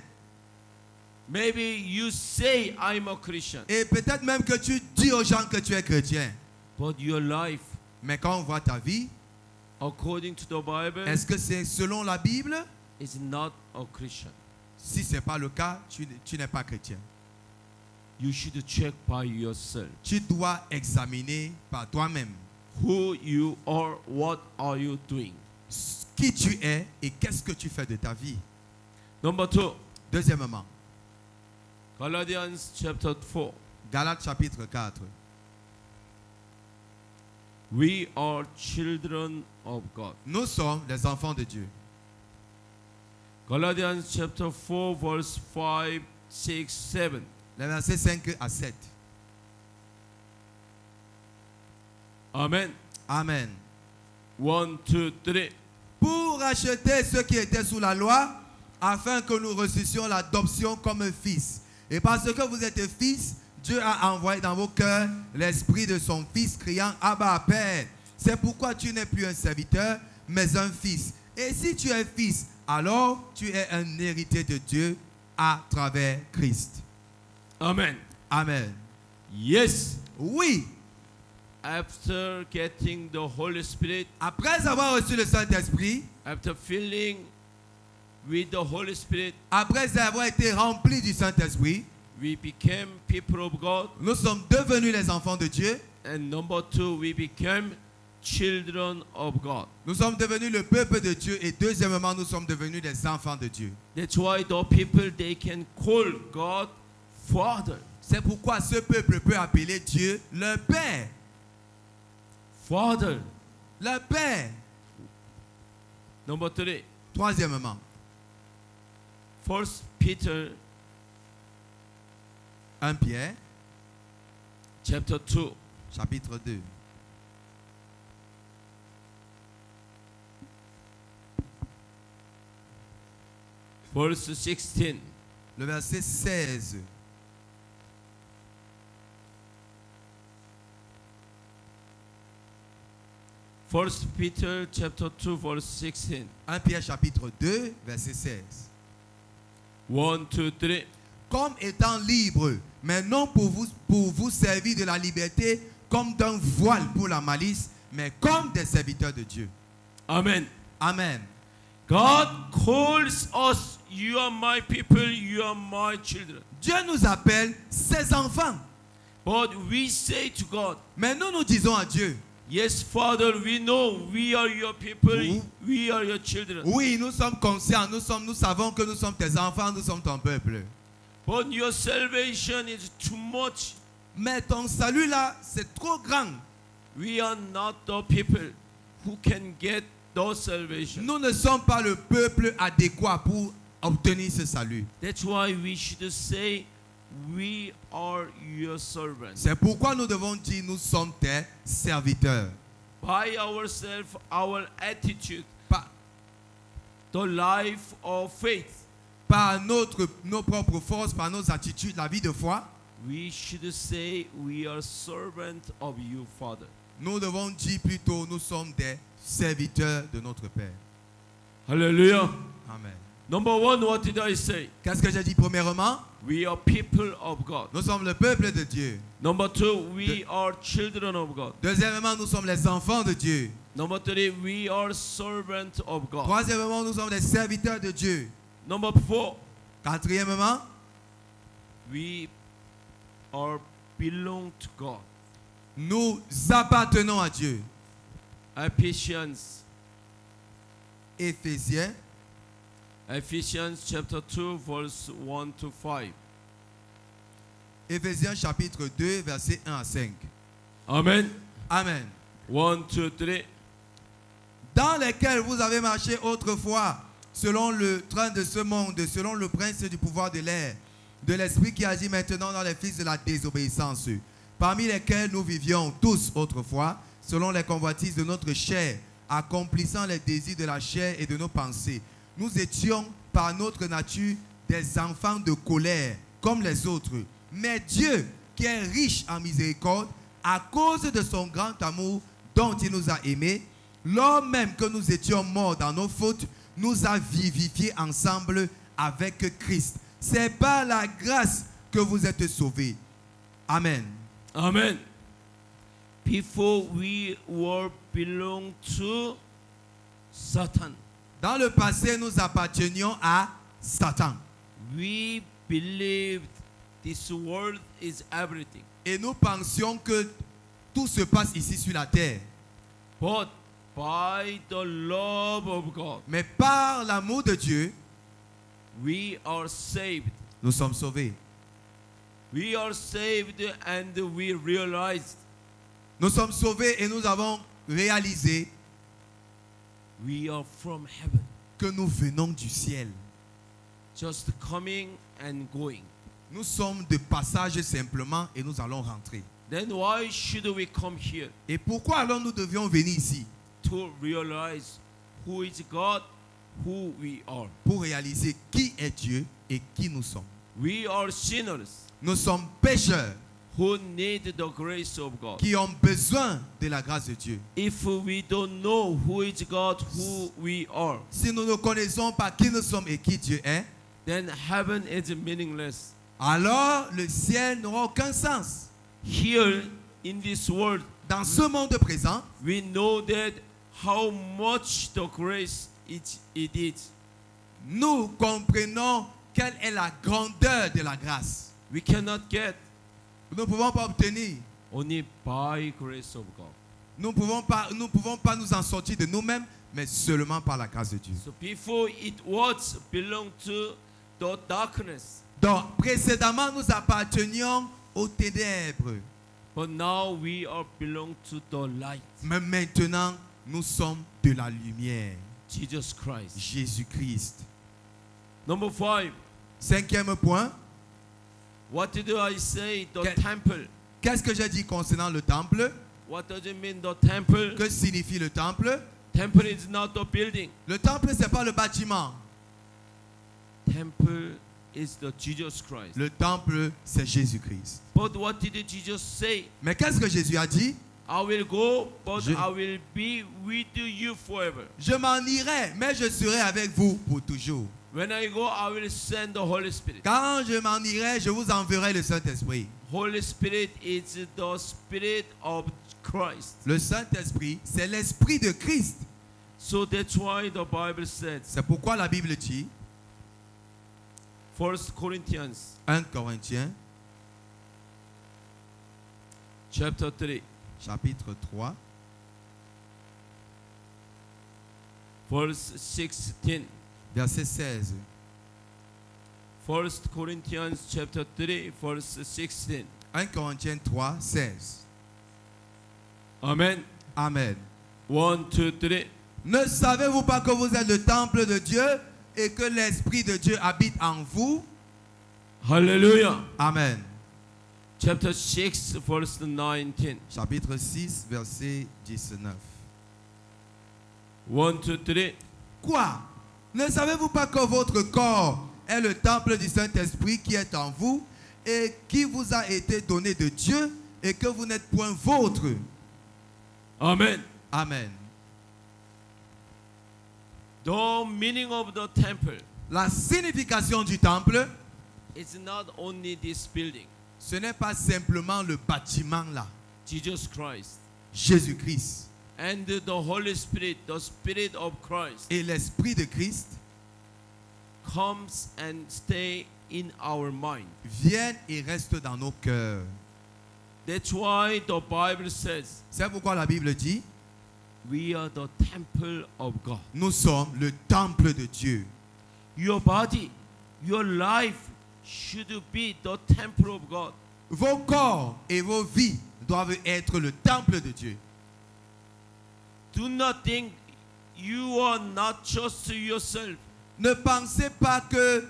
Speaker 1: Maybe you say I'm a Christian,
Speaker 2: Et peut-être même que tu dis aux gens que tu es chrétien.
Speaker 1: but your life,
Speaker 2: Mais quand on voit ta vie,
Speaker 1: according to the Bible,
Speaker 2: est-ce que c'est selon la Bible?
Speaker 1: is not a Christian.
Speaker 2: Si ce n'est pas le cas, tu n'es pas chrétien.
Speaker 1: You should check by yourself
Speaker 2: Tu dois examiner par toi-même
Speaker 1: who you are, what are you doing.
Speaker 2: qui tu es et qu'est-ce que tu fais de ta vie.
Speaker 1: Number 2,
Speaker 2: Deuxièmement,
Speaker 1: Galatians chapter 4.
Speaker 2: Galates chapitre 4.
Speaker 1: We are children of God.
Speaker 2: Nous sommes les enfants de Dieu.
Speaker 1: Galatians chapter 4 verse 5, 6, 7.
Speaker 2: Les versets 5 à 7.
Speaker 1: Amen.
Speaker 2: Amen.
Speaker 1: 1, 2, 3.
Speaker 2: Pour racheter ceux qui étaient sous la loi, afin que nous reçussions l'adoption comme fils. Et parce que vous êtes fils, Dieu a envoyé dans vos cœurs l'esprit de son fils criant Abba Père. C'est pourquoi tu n'es plus un serviteur, mais un fils. Et si tu es fils, alors tu es un héritier de Dieu à travers Christ.
Speaker 1: Amen.
Speaker 2: Amen.
Speaker 1: Yes.
Speaker 2: Oui,
Speaker 1: After getting the Holy Spirit,
Speaker 2: après avoir reçu le Saint-Esprit,
Speaker 1: after filling with the Holy Spirit,
Speaker 2: après avoir été rempli du Saint-Esprit,
Speaker 1: we became people of God.
Speaker 2: nous sommes devenus les enfants de Dieu.
Speaker 1: And number 2, we became children of God.
Speaker 2: Nous sommes devenus le peuple de Dieu et deuxièmement, nous sommes devenus des enfants de Dieu.
Speaker 1: That's why the people, they can call God Father.
Speaker 2: C'est pourquoi ce peuple peut appeler Dieu leur Père.
Speaker 1: Father.
Speaker 2: Leur Père.
Speaker 1: Number 3,
Speaker 2: Troisièmement,
Speaker 1: 1 Peter
Speaker 2: 1 Pierre,
Speaker 1: chapter 2,
Speaker 2: chapitre 2.
Speaker 1: verse 16.
Speaker 2: Le verset 16.
Speaker 1: First Peter chapter 2 verse 16.
Speaker 2: 1 Pierre chapitre 2, verset 16.
Speaker 1: 1, 2, 3.
Speaker 2: Comme étant libres, mais non pour vous servir de la liberté comme d'un voile pour la malice, mais comme des serviteurs de Dieu.
Speaker 1: Amen.
Speaker 2: Amen.
Speaker 1: God calls us, you are my people, you are my children.
Speaker 2: Dieu nous appelle ses enfants.
Speaker 1: But we say to God,
Speaker 2: Mais nous disons à Dieu,
Speaker 1: yes, Father, we know we are your people,
Speaker 2: Oui.
Speaker 1: we are your children.
Speaker 2: oui, nous sommes conscients, nous savons que nous sommes tes enfants, nous sommes ton peuple.
Speaker 1: But your salvation is too much.
Speaker 2: Mais ton salut là, c'est trop grand.
Speaker 1: We are not the people who can get those salvation.
Speaker 2: Nous ne sommes pas le peuple adéquat pour obtenir ce salut.
Speaker 1: That's why we should say, we are your servants.
Speaker 2: C'est pourquoi nous devons dire nous sommes tes serviteurs.
Speaker 1: By ourselves, our attitude,
Speaker 2: Par,
Speaker 1: the life of faith,
Speaker 2: par nos propres forces, par nos attitudes, la vie de foi,
Speaker 1: we should say, we are servants of you, Father.
Speaker 2: nous devons dire plutôt nous sommes des serviteurs de notre Père.
Speaker 1: Hallelujah.
Speaker 2: Amen.
Speaker 1: Number one, what did I say?
Speaker 2: Qu'est-ce que j'ai dit premièrement?
Speaker 1: We are people of God.
Speaker 2: Nous sommes le peuple de Dieu.
Speaker 1: Number two, we are children of God.
Speaker 2: Deuxièmement, nous sommes les enfants de Dieu.
Speaker 1: Number three, we are servants of God.
Speaker 2: Troisièmement, nous sommes des serviteurs de Dieu.
Speaker 1: Number four,
Speaker 2: Quatrièmement,
Speaker 1: we are belong to God.
Speaker 2: nous appartenons à Dieu.
Speaker 1: Ephesians
Speaker 2: Éphésiens,
Speaker 1: chapter 2, verse 1 to 5.
Speaker 2: Éphésiens chapitre 2, versets 1 à 5.
Speaker 1: Amen.
Speaker 2: Amen.
Speaker 1: 1, 2, 3.
Speaker 2: Dans lesquels vous avez marché autrefois, selon le train de ce monde, selon le prince du pouvoir de l'air, de l'esprit qui agit maintenant dans les fils de la désobéissance, parmi lesquels nous vivions tous autrefois, selon les convoitises de notre chair, accomplissant les désirs de la chair et de nos pensées. Nous étions par notre nature des enfants de colère, comme les autres. Mais Dieu, qui est riche en miséricorde, à cause de son grand amour dont il nous a aimés, lors même que nous étions morts dans nos fautes, nous a vivifiés ensemble avec Christ. C'est par la grâce que vous êtes sauvés. Amen.
Speaker 1: Amen. Before we were belong to Satan.
Speaker 2: Dans le passé, nous appartenions à Satan.
Speaker 1: We believed this world is everything.
Speaker 2: Et nous pensions que tout se passe ici sur la terre.
Speaker 1: But by the love of God,
Speaker 2: Mais par l'amour de Dieu,
Speaker 1: we are saved.
Speaker 2: nous sommes sauvés.
Speaker 1: We are saved and we realized
Speaker 2: Nous sommes sauvés et nous avons réalisé
Speaker 1: we are from heaven.
Speaker 2: que nous venons du ciel.
Speaker 1: Just coming and going.
Speaker 2: Nous sommes de passage simplement et nous allons rentrer.
Speaker 1: Then why should we come here?
Speaker 2: Et pourquoi alors nous devions venir ici?
Speaker 1: To realize who is God, who we are.
Speaker 2: Pour réaliser qui est Dieu et qui nous sommes.
Speaker 1: We are sinners
Speaker 2: Nous sommes pécheurs
Speaker 1: who need the grace of God.
Speaker 2: qui ont besoin de la grâce de Dieu.
Speaker 1: If we don't know who is God, who we are,
Speaker 2: Si nous ne connaissons pas qui nous sommes et qui Dieu est,
Speaker 1: then heaven is meaningless.
Speaker 2: alors le ciel n'aura aucun sens.
Speaker 1: Here in this world,
Speaker 2: Dans ce monde présent,
Speaker 1: we know that how much the grace it is.
Speaker 2: nous comprenons quelle est la grandeur de la grâce.
Speaker 1: We cannot get
Speaker 2: Nous ne pouvons pas obtenir.
Speaker 1: only by grace of God.
Speaker 2: Nous ne pouvons pas nous en sortir de nous-mêmes, mais seulement par la grâce de Dieu.
Speaker 1: So before it was belong to the darkness,
Speaker 2: Donc, précédemment, nous appartenions aux ténèbres.
Speaker 1: but now we are belong to the light.
Speaker 2: Mais maintenant, nous sommes de la lumière.
Speaker 1: Jesus Christ.
Speaker 2: Jésus-Christ.
Speaker 1: Number 5.
Speaker 2: Cinquième point.
Speaker 1: What did I say? The
Speaker 2: Que-
Speaker 1: temple.
Speaker 2: Qu'est-ce que j'ai dit concernant le temple?
Speaker 1: What does it mean, the temple?
Speaker 2: Que signifie le temple?
Speaker 1: Temple is not a building.
Speaker 2: Le temple, ce n'est pas le bâtiment.
Speaker 1: Temple is the Jesus Christ.
Speaker 2: Le temple, c'est Jésus-Christ.
Speaker 1: But what did Jesus say?
Speaker 2: Mais qu'est-ce que Jésus a dit?
Speaker 1: I will go, but
Speaker 2: Je-
Speaker 1: I will be with you forever.
Speaker 2: Je m'en irai, mais je serai avec vous pour toujours.
Speaker 1: When I go, I will send the Holy Spirit.
Speaker 2: Quand je m'en irai, je vous enverrai le Saint-Esprit.
Speaker 1: Holy Spirit is the Spirit of Christ.
Speaker 2: Le Saint-Esprit, c'est l'Esprit de Christ.
Speaker 1: So that's why the Bible says,
Speaker 2: C'est pourquoi la Bible dit,
Speaker 1: 1 Corinthians
Speaker 2: 1 Corinthiens,
Speaker 1: chapter 3,
Speaker 2: chapitre 3,
Speaker 1: verse 16.
Speaker 2: verset 16.
Speaker 1: 1 Corinthians chapter 3, verse 16.
Speaker 2: 1 Corinthiens 3, 16.
Speaker 1: Amen.
Speaker 2: Amen.
Speaker 1: 1, 2, 3.
Speaker 2: Ne savez-vous pas que vous êtes le temple de Dieu et que l'Esprit de Dieu habite en vous?
Speaker 1: Hallelujah.
Speaker 2: Amen.
Speaker 1: Chapter 6, verse 19.
Speaker 2: Chapitre 6, verset 19.
Speaker 1: 1, 2, 3.
Speaker 2: Quoi? Ne savez-vous pas que votre corps est le temple du Saint-Esprit qui est en vous et qui vous a été donné de Dieu et que vous n'êtes point vôtre?
Speaker 1: Amen.
Speaker 2: Amen.
Speaker 1: The meaning of the temple
Speaker 2: La signification du temple,
Speaker 1: is not only this building,
Speaker 2: ce n'est pas simplement le bâtiment là,
Speaker 1: Jesus Christ,
Speaker 2: Jésus-Christ
Speaker 1: and the Holy Spirit, the Spirit of Christ,
Speaker 2: et l'Esprit de Christ
Speaker 1: comes and stay in our mind.
Speaker 2: viennent et restent dans nos cœurs.
Speaker 1: That's why the Bible says
Speaker 2: C'est pourquoi la Bible dit,
Speaker 1: we are the temple of God.
Speaker 2: nous sommes le temple de Dieu.
Speaker 1: Your body, your life should be the temple of God.
Speaker 2: Vos corps et vos vies doivent être le temple de Dieu.
Speaker 1: Do not think you are not just yourself.
Speaker 2: Ne pensez pas que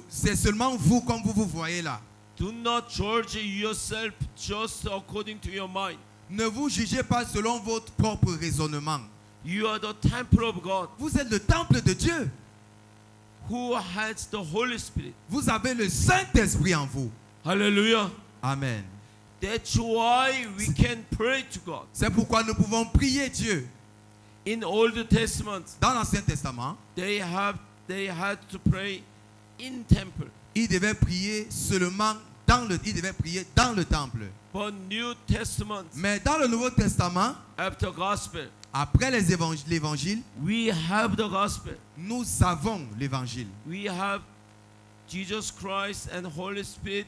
Speaker 2: c'est seulement vous comme vous vous voyez là.
Speaker 1: Do not judge yourself just according to your mind.
Speaker 2: Ne vous jugez pas selon votre propre raisonnement.
Speaker 1: You are the temple of God
Speaker 2: Vous êtes le temple de Dieu.
Speaker 1: who has the Holy Spirit.
Speaker 2: Vous avez le Saint-Esprit en vous.
Speaker 1: Hallelujah.
Speaker 2: Amen.
Speaker 1: That's why we can pray to God.
Speaker 2: C'est pourquoi nous pouvons prier Dieu.
Speaker 1: In Old Testament,
Speaker 2: Dans l'Ancien Testament,
Speaker 1: they had to pray in temple.
Speaker 2: ils devaient prier seulement dans le temple.
Speaker 1: But New Testament,
Speaker 2: Mais dans le Nouveau Testament,
Speaker 1: after gospel,
Speaker 2: après l'évangile,
Speaker 1: we have the gospel.
Speaker 2: nous avons l'évangile.
Speaker 1: We have Jesus Christ and Holy Spirit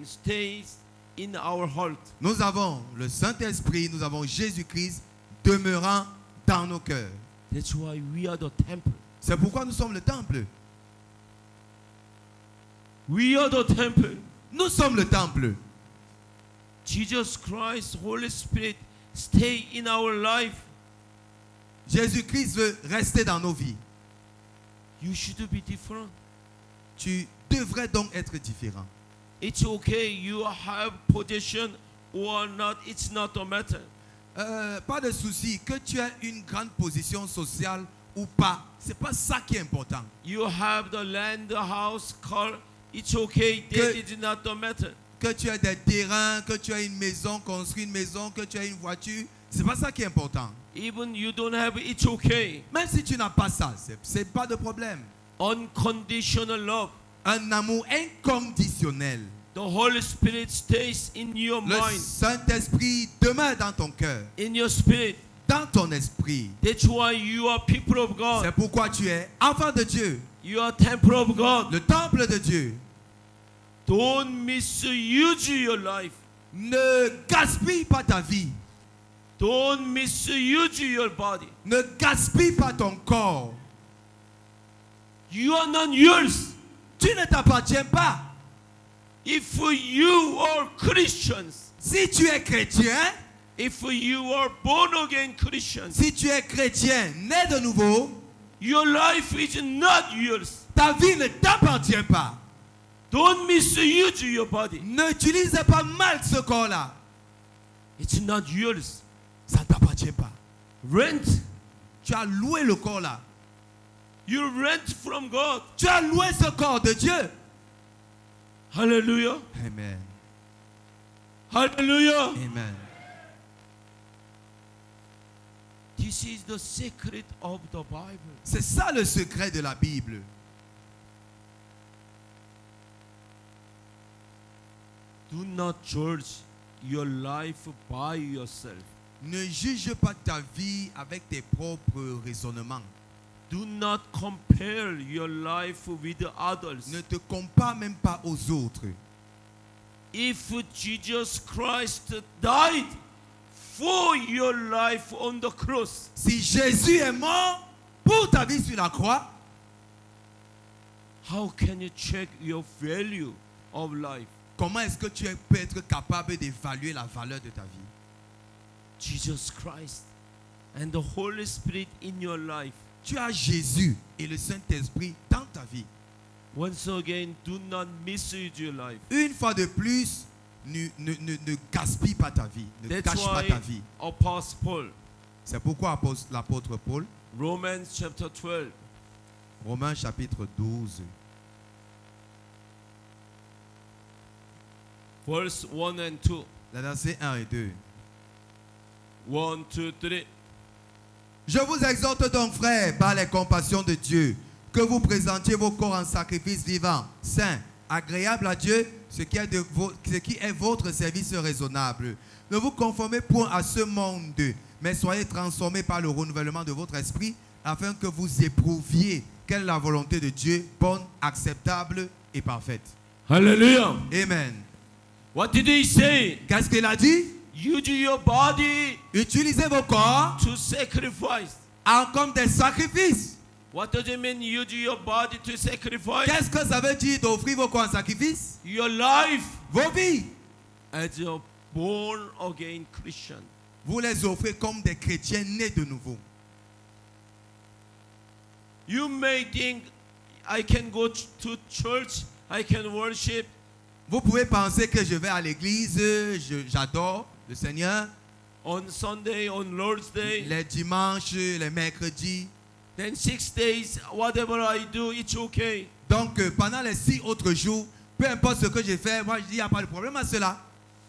Speaker 1: stays in our heart.
Speaker 2: Nous avons le Saint-Esprit, nous avons Jésus-Christ demeurant dans nos cœurs.
Speaker 1: That's why we are the temple.
Speaker 2: C'est pourquoi nous sommes le temple.
Speaker 1: We are the temple.
Speaker 2: Nous sommes le temple.
Speaker 1: Jesus Christ, Holy Spirit stay in our life.
Speaker 2: Jésus-Christ veut rester dans nos vies.
Speaker 1: You should be different.
Speaker 2: Tu devrais donc être différent.
Speaker 1: It's okay you have position or not, it's not a matter.
Speaker 2: Pas de souci que tu aies une grande position sociale ou pas. C'est pas ça qui est important.
Speaker 1: You have the land, the house, car, it's okay, that is not the matter.
Speaker 2: Que tu aies des terrains, que tu aies une maison, construit une maison, que tu aies une voiture, c'est pas ça qui est important.
Speaker 1: Even you don't have, it's okay.
Speaker 2: Même si tu n'as pas ça, c'est pas de problème.
Speaker 1: Unconditional love.
Speaker 2: Un amour inconditionnel.
Speaker 1: The Holy Spirit stays in your
Speaker 2: Le
Speaker 1: mind,
Speaker 2: Saint-Esprit demeure dans ton cœur,
Speaker 1: in your spirit.
Speaker 2: dans ton esprit.
Speaker 1: That's why you are people of God.
Speaker 2: C'est pourquoi tu es enfant de Dieu,
Speaker 1: You are temple of God.
Speaker 2: le temple de Dieu.
Speaker 1: Don't misuse your life.
Speaker 2: Ne gaspille pas ta vie.
Speaker 1: Don't misuse your body.
Speaker 2: Ne gaspille pas ton corps.
Speaker 1: You are not yours.
Speaker 2: Tu ne t'appartiens pas.
Speaker 1: If you are Christians,
Speaker 2: Si tu es chrétien,
Speaker 1: if you are born again Christians,
Speaker 2: si tu es chrétien, né de nouveau,
Speaker 1: your life is not yours.
Speaker 2: ta vie ne t'appartient pas.
Speaker 1: Don't misuse your body.
Speaker 2: N'utilise pas mal ce corps-là.
Speaker 1: It's not yours.
Speaker 2: Ça ne t'appartient pas.
Speaker 1: Rent.
Speaker 2: Tu as loué le corps-là.
Speaker 1: You rent from God.
Speaker 2: Tu as loué ce corps de Dieu.
Speaker 1: Hallelujah.
Speaker 2: Amen.
Speaker 1: Hallelujah.
Speaker 2: Amen.
Speaker 1: This is the secret of the Bible.
Speaker 2: C'est ça le secret de la Bible.
Speaker 1: Do not judge your life by yourself.
Speaker 2: Ne juge pas ta vie avec tes propres raisonnements.
Speaker 1: Do not compare your life with others.
Speaker 2: Ne te compare même pas aux autres.
Speaker 1: If Jesus Christ died for your life on the cross,
Speaker 2: Si Jésus est mort pour ta vie sur la croix,
Speaker 1: How can you check your value of life?
Speaker 2: Comment est-ce que tu peux être capable d'évaluer la valeur de ta vie?
Speaker 1: Jesus Christ and the Holy Spirit in your life.
Speaker 2: Tu as Jésus et le Saint-Esprit dans ta vie.
Speaker 1: Once again, do not misuse your life.
Speaker 2: Une fois de plus, ne gaspille pas ta vie. Ne
Speaker 1: That's
Speaker 2: gâche pas
Speaker 1: why
Speaker 2: ta vie.
Speaker 1: Apostle Paul,
Speaker 2: C'est pourquoi l'apôtre Paul,
Speaker 1: Romans chapter 12,
Speaker 2: Romains chapitre 12,
Speaker 1: verse 1 and 2.
Speaker 2: les versets 1 et 2.
Speaker 1: 1, 2, 3.
Speaker 2: Je vous exhorte donc, frères, par les compassions de Dieu, que vous présentiez vos corps en sacrifice vivant, saint, agréable à Dieu, ce qui est votre service raisonnable. Ne vous conformez point à ce monde, mais soyez transformés par le renouvellement de votre esprit, afin que vous éprouviez quelle est la volonté de Dieu, bonne, acceptable et parfaite.
Speaker 1: Hallelujah.
Speaker 2: Amen.
Speaker 1: What did he say?
Speaker 2: Qu'est-ce qu'il a dit?
Speaker 1: Use your body
Speaker 2: Utilisez vos corps
Speaker 1: to sacrifice.
Speaker 2: comme des sacrifices.
Speaker 1: What does it mean, use your body to sacrifice?
Speaker 2: Qu'est-ce que ça veut dire d'offrir vos corps en sacrifice?
Speaker 1: Your life
Speaker 2: Vos vies.
Speaker 1: as a born again Christian.
Speaker 2: Vous les offrez comme des chrétiens nés de nouveau.
Speaker 1: You may think, I can go to church, I can worship.
Speaker 2: Vous pouvez penser que je vais à l'église, j'adore le Seigneur,
Speaker 1: On Sunday, on Lord's Day,
Speaker 2: les dimanches, les mercredis.
Speaker 1: then 6 days, whatever I do, it's okay.
Speaker 2: Donc pendant les 6 autres jours, peu importe ce que je fais, moi je dis il n'y a pas de problème à cela.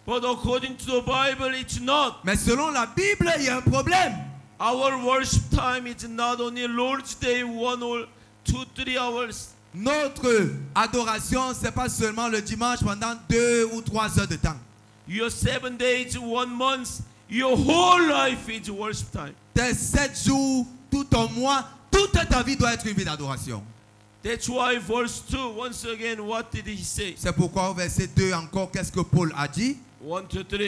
Speaker 1: But according to the Bible, it's not.
Speaker 2: Mais selon la Bible, il y a un problème.
Speaker 1: Our worship time is not only Lord's Day, 1 or 2, 3 hours.
Speaker 2: Notre adoration, ce n'est pas seulement le dimanche pendant 2 ou 3 heures de temps.
Speaker 1: Your 7 days, 1 month, your whole life is worship time.
Speaker 2: Tes 7 jours, tout un mois, toute ta vie doit être une vie d'adoration.
Speaker 1: That's why verse 2, once again, what did he say?
Speaker 2: C'est pourquoi au verset 2 encore, qu'est-ce que Paul a dit?
Speaker 1: 1, 2, 3.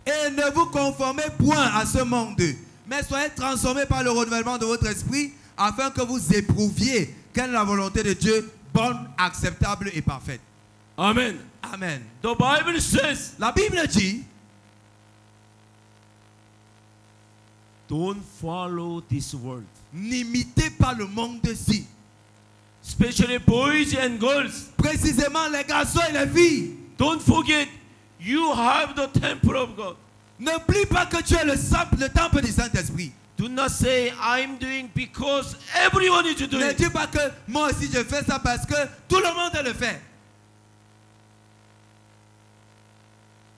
Speaker 2: Et ne vous conformez point à ce monde, mais soyez transformés par le renouvellement de votre esprit, afin que vous éprouviez quelle est la volonté de Dieu, bonne, acceptable et parfaite.
Speaker 1: Amen.
Speaker 2: Amen.
Speaker 1: The Bible says,
Speaker 2: La Bible dit,
Speaker 1: don't follow this world.
Speaker 2: n'imitez pas le monde-ci.
Speaker 1: Especially boys and girls.
Speaker 2: Précisément les garçons et les filles.
Speaker 1: Don't forget, you have the temple of God.
Speaker 2: N'oublie pas que tu es le temple du Saint-Esprit.
Speaker 1: Do not say, I'm doing because everyone is
Speaker 2: Ne
Speaker 1: doing.
Speaker 2: dis pas que moi aussi je fais ça parce que tout le monde le fait.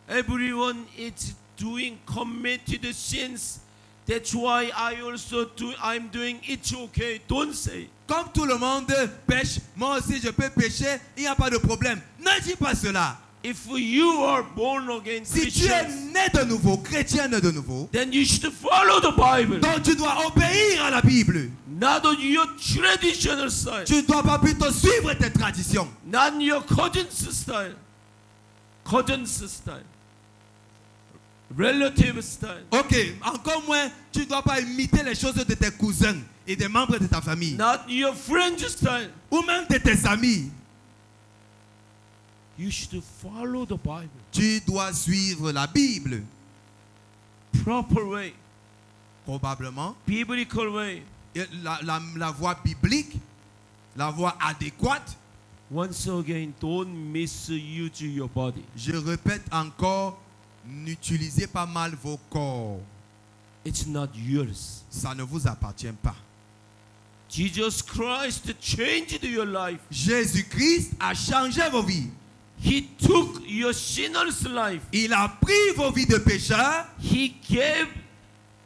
Speaker 1: Everyone is doing committed sins. That's why I also do. I'm doing. It's okay. Don't say.
Speaker 2: Comme tout le monde pêche, moi aussi je peux pêcher, il n'y a pas de problème. Ne dis pas cela.
Speaker 1: If you are born again
Speaker 2: Si tu es
Speaker 1: Christians,
Speaker 2: né de nouveau, chrétien né de nouveau,
Speaker 1: then you should follow the Bible,
Speaker 2: donc tu dois obéir à la Bible.
Speaker 1: not on your traditional style,
Speaker 2: Tu ne dois pas plutôt suivre tes traditions.
Speaker 1: not your cousin's style, relative style,
Speaker 2: Ok, encore moins, tu ne dois pas imiter les choses de tes cousins et des membres de ta famille.
Speaker 1: not your friend's style.
Speaker 2: Ou même de tes amis.
Speaker 1: You should follow the Bible,
Speaker 2: Tu dois suivre la Bible.
Speaker 1: proper way,
Speaker 2: Probablement,
Speaker 1: biblical way.
Speaker 2: et la voie biblique, la voie adéquate.
Speaker 1: Once again, don't misuse your body.
Speaker 2: Je répète encore, n'utilisez pas mal vos corps.
Speaker 1: It's not yours.
Speaker 2: Ça ne vous appartient pas.
Speaker 1: Jesus Christ changed your life.
Speaker 2: Jésus-Christ a changé vos vies.
Speaker 1: He took your sinner's life.
Speaker 2: Il a pris vos vies de pécheurs
Speaker 1: He gave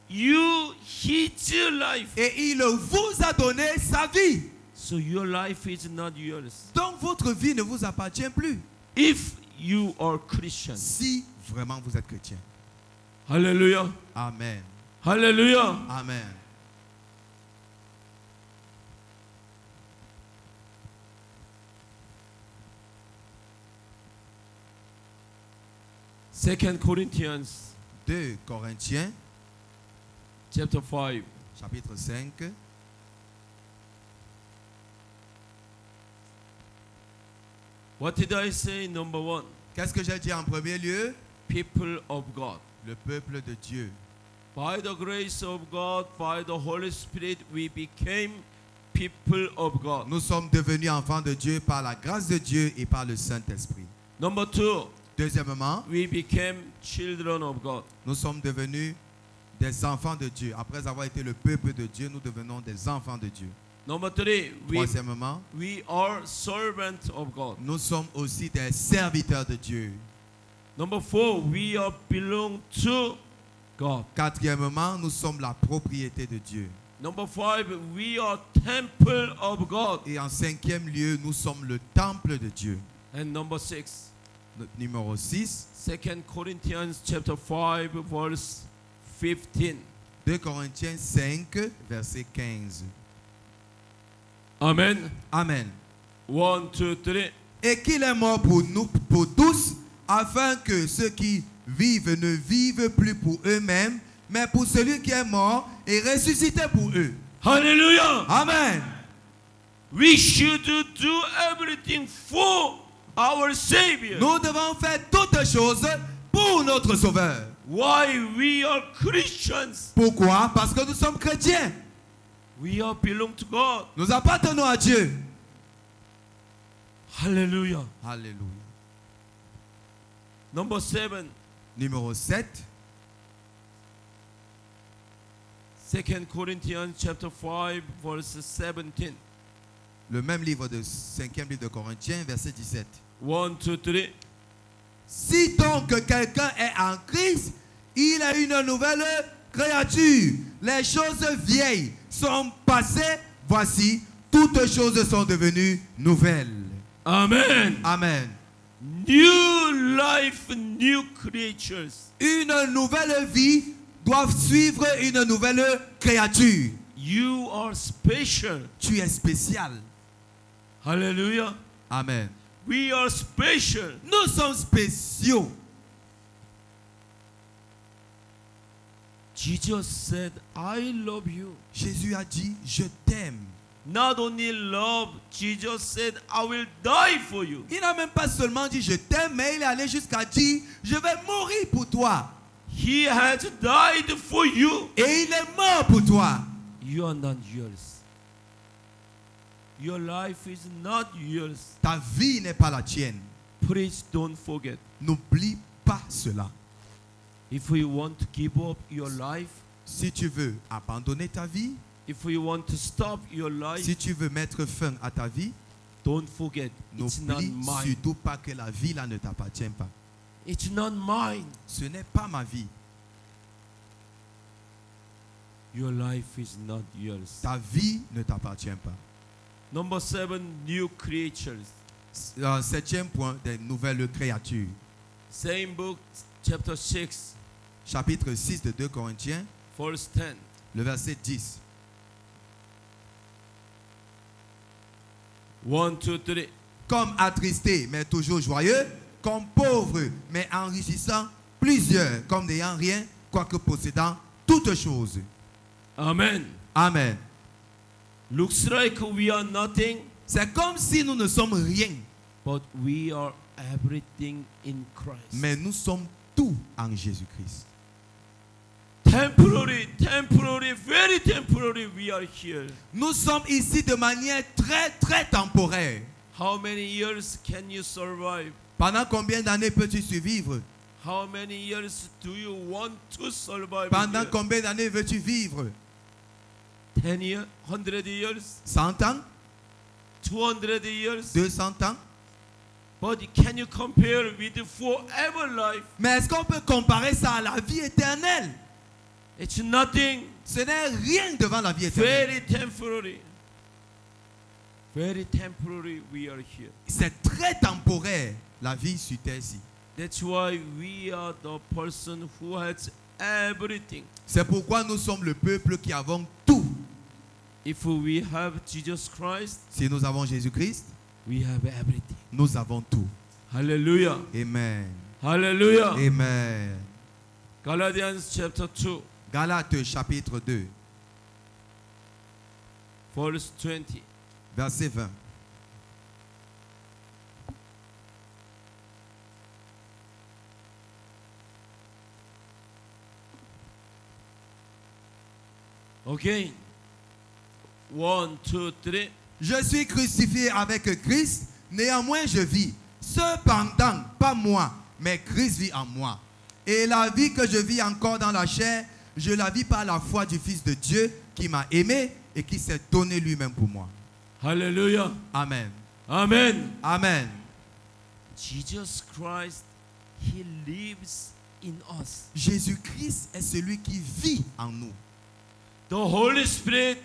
Speaker 1: you his life.
Speaker 2: et il vous a donné sa vie.
Speaker 1: So your life is not yours.
Speaker 2: Donc votre vie ne vous appartient plus.
Speaker 1: If you are Christian.
Speaker 2: Si vraiment vous êtes chrétien.
Speaker 1: Hallelujah.
Speaker 2: Amen.
Speaker 1: Hallelujah.
Speaker 2: Amen.
Speaker 1: Second Corinthians
Speaker 2: 2 Corinthiens,
Speaker 1: chapter 5.
Speaker 2: chapitre 5.
Speaker 1: What did I say? Number one,
Speaker 2: Qu'est-ce que j'ai dit en premier lieu?
Speaker 1: people of God.
Speaker 2: Le peuple de Dieu.
Speaker 1: By the grace of God, by the Holy Spirit, we became people of God.
Speaker 2: Nous sommes devenus enfants de Dieu par la grâce de Dieu et par le Saint-Esprit.
Speaker 1: Number two,
Speaker 2: Deuxièmement,
Speaker 1: we became children of God.
Speaker 2: nous sommes devenus des enfants de Dieu. Après avoir été le peuple de Dieu, nous devenons des enfants de Dieu.
Speaker 1: Number three,
Speaker 2: Troisièmement,
Speaker 1: we are servants of God.
Speaker 2: nous sommes aussi des serviteurs de Dieu.
Speaker 1: Number four, we are belong to God.
Speaker 2: Quatrièmement, nous sommes la propriété de Dieu.
Speaker 1: Number five, we are temple of God.
Speaker 2: Et en cinquième lieu, nous sommes le temple de Dieu.
Speaker 1: And number six,
Speaker 2: Numéro 6,
Speaker 1: 2 Corinthians chapter 5, verse 15.
Speaker 2: 2 Corinthiens 5, verset 15.
Speaker 1: Amen.
Speaker 2: Amen.
Speaker 1: 1, 2, 3.
Speaker 2: Et qu'il est mort pour nous, pour tous, afin que ceux qui vivent ne vivent plus pour eux-mêmes, mais pour celui qui est mort et ressuscité pour eux.
Speaker 1: Hallelujah.
Speaker 2: Amen.
Speaker 1: We should do everything for our Savior.
Speaker 2: Nous devons faire toutes choses pour notre Sauveur.
Speaker 1: Why we are Christians?
Speaker 2: Pourquoi? Parce que nous sommes chrétiens.
Speaker 1: We are belong to God.
Speaker 2: Nous appartenons à Dieu.
Speaker 1: Hallelujah.
Speaker 2: Alléluia.
Speaker 1: Number 7,
Speaker 2: Numéro 7,
Speaker 1: 2 Corinthians chapter 5, verse 17.
Speaker 2: le même livre de 5e livre de Corinthiens, verset 17.
Speaker 1: 1, 2, 3.
Speaker 2: Si donc quelqu'un est en Christ, il est une nouvelle créature. Les choses vieilles sont passées, voici, toutes choses sont devenues nouvelles.
Speaker 1: Amen.
Speaker 2: Amen.
Speaker 1: New life, new creatures.
Speaker 2: Une nouvelle vie doit suivre une nouvelle créature.
Speaker 1: You are special.
Speaker 2: Tu es spécial.
Speaker 1: Hallelujah.
Speaker 2: Amen.
Speaker 1: We are special.
Speaker 2: Nous sommes spéciaux.
Speaker 1: Jesus said, I love you.
Speaker 2: Jésus a dit, je t'aime.
Speaker 1: Not only love, Jesus said, I will die for you.
Speaker 2: Il n'a même pas seulement dit, je t'aime, mais il est allé jusqu'à dire, je vais mourir pour toi.
Speaker 1: He has died for you.
Speaker 2: Et il est mort pour toi.
Speaker 1: You are not yours. Your life is not yours.
Speaker 2: Ta vie n'est pas la tienne.
Speaker 1: Please don't forget.
Speaker 2: N'oublie pas cela.
Speaker 1: If you want to give up your life,
Speaker 2: Si tu veux abandonner ta vie,
Speaker 1: if you want to stop your life,
Speaker 2: si tu veux mettre fin à ta vie,
Speaker 1: don't forget. It's not
Speaker 2: n'oublie
Speaker 1: mine.
Speaker 2: surtout pas que la vie là ne t'appartient pas.
Speaker 1: It's not mine.
Speaker 2: Ce n'est pas ma vie.
Speaker 1: Your life is not yours.
Speaker 2: Ta vie ne t'appartient pas.
Speaker 1: Number 7, new creatures.
Speaker 2: Septième point, des nouvelles créatures.
Speaker 1: Same book, chapter 6,
Speaker 2: Chapitre 6 de 2 Corinthiens,
Speaker 1: verse 10.
Speaker 2: le verset 10.
Speaker 1: 1, 2, 3.
Speaker 2: Comme attristé, mais toujours joyeux, comme pauvre, mais enrichissant plusieurs, comme n'ayant rien, quoique possédant toutes choses.
Speaker 1: Amen.
Speaker 2: Amen.
Speaker 1: Looks like we are nothing,
Speaker 2: C'est comme si nous ne sommes rien,
Speaker 1: but we are everything in Christ.
Speaker 2: mais nous sommes tout en Jésus-Christ.
Speaker 1: Temporary, very temporary, we are here.
Speaker 2: Nous sommes ici de manière très, très temporaire.
Speaker 1: How many years can you survive?
Speaker 2: Pendant combien d'années peux-tu survivre?
Speaker 1: How many years do you want to survive?
Speaker 2: Pendant
Speaker 1: here?
Speaker 2: combien d'années veux-tu vivre?
Speaker 1: 10 years, 100 years,
Speaker 2: 100 ans?
Speaker 1: 200 years.
Speaker 2: 200 ans?
Speaker 1: But can you compare with the forever life?
Speaker 2: Mais est-ce qu'on peut comparer ça à la vie éternelle?
Speaker 1: It's nothing.
Speaker 2: Ce n'est rien devant la vie éternelle.
Speaker 1: Very temporary. Very temporary we are here.
Speaker 2: C'est très temporaire, la vie sur terre-ci.
Speaker 1: That's why we are the person who has everything.
Speaker 2: C'est pourquoi nous sommes le peuple qui avons tout.
Speaker 1: If we have Jesus Christ,
Speaker 2: Si nous avons Jésus-Christ,
Speaker 1: we have everything.
Speaker 2: nous avons tout.
Speaker 1: Hallelujah.
Speaker 2: Amen.
Speaker 1: Hallelujah.
Speaker 2: Amen.
Speaker 1: Galatians chapter 2,
Speaker 2: Galates chapitre 2,
Speaker 1: verse 20.
Speaker 2: verset 20.
Speaker 1: Again. 1, 2, 3.
Speaker 2: Je suis crucifié avec Christ, néanmoins je vis. Cependant, pas moi, mais Christ vit en moi. Et la vie que je vis encore dans la chair, je la vis par la foi du Fils de Dieu qui m'a aimé et qui s'est donné lui-même pour moi.
Speaker 1: Hallelujah.
Speaker 2: Amen.
Speaker 1: Amen.
Speaker 2: Amen.
Speaker 1: Jesus Christ, He lives in us.
Speaker 2: Jésus-Christ est celui qui vit en nous.
Speaker 1: The Holy Spirit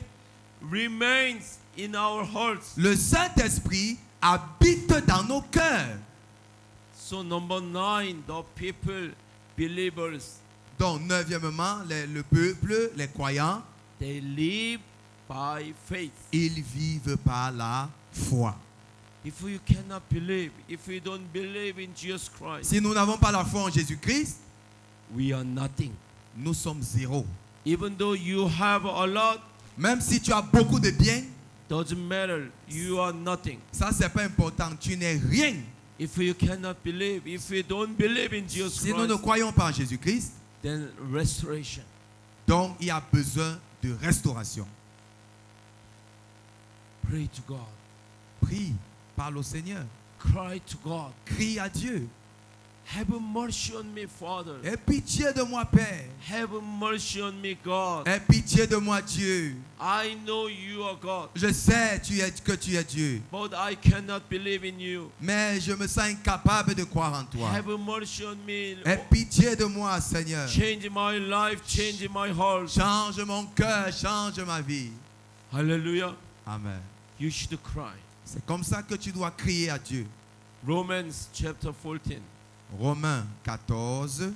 Speaker 1: remains in our hearts.
Speaker 2: Le Saint-Esprit habite dans nos cœurs.
Speaker 1: So number 9, the people, believers,
Speaker 2: Donc, neuvièmement, le peuple, les croyants,
Speaker 1: they live by faith.
Speaker 2: ils vivent par la foi.
Speaker 1: If you cannot believe, if you don't believe in Jesus Christ,
Speaker 2: Si nous n'avons pas la foi en Jésus-Christ,
Speaker 1: we are nothing.
Speaker 2: nous sommes zéro.
Speaker 1: Even though you have a lot,
Speaker 2: Même si tu as beaucoup de biens,
Speaker 1: doesn't matter. You are nothing.
Speaker 2: ça c'est pas important. Tu n'es rien.
Speaker 1: If you cannot believe, if you don't believe in Jesus
Speaker 2: Si nous ne
Speaker 1: Christ,
Speaker 2: croyons pas en Jésus-Christ,
Speaker 1: then restoration.
Speaker 2: donc il y a besoin de restauration.
Speaker 1: Pray to God.
Speaker 2: Prie, parle au Seigneur.
Speaker 1: Cry to God.
Speaker 2: Crie à Dieu.
Speaker 1: Have mercy on me, Father.
Speaker 2: Aie pitié de moi, Père.
Speaker 1: Have mercy on me, God.
Speaker 2: Aie pitié de moi, Dieu.
Speaker 1: I know you are God,
Speaker 2: Je sais que tu es Dieu.
Speaker 1: but I cannot believe in you.
Speaker 2: Mais je me sens incapable de croire en toi.
Speaker 1: Have mercy on me.
Speaker 2: Aie pitié de moi, Seigneur.
Speaker 1: Change my life, change my heart.
Speaker 2: Change mon cœur, change ma vie.
Speaker 1: Hallelujah.
Speaker 2: Amen.
Speaker 1: You should cry.
Speaker 2: C'est comme ça que tu dois crier à Dieu.
Speaker 1: Romans chapter 14.
Speaker 2: Romains 14,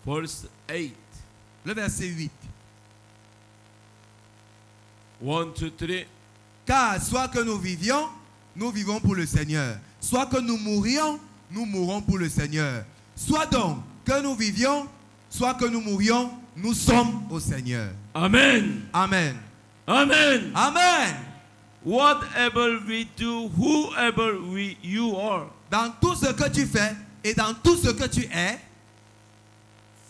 Speaker 1: Verse 8.
Speaker 2: le verset 8.
Speaker 1: 1, 2, 3.
Speaker 2: Car soit que nous vivions, nous vivons pour le Seigneur. Soit que nous mourions, nous mourrons pour le Seigneur. Soit donc que nous vivions, soit que nous mourions, nous sommes au Seigneur.
Speaker 1: Amen.
Speaker 2: Amen.
Speaker 1: Amen.
Speaker 2: Amen.
Speaker 1: Whatever we do, whoever you are,
Speaker 2: Dans tout ce que tu fais et dans tout ce que tu es,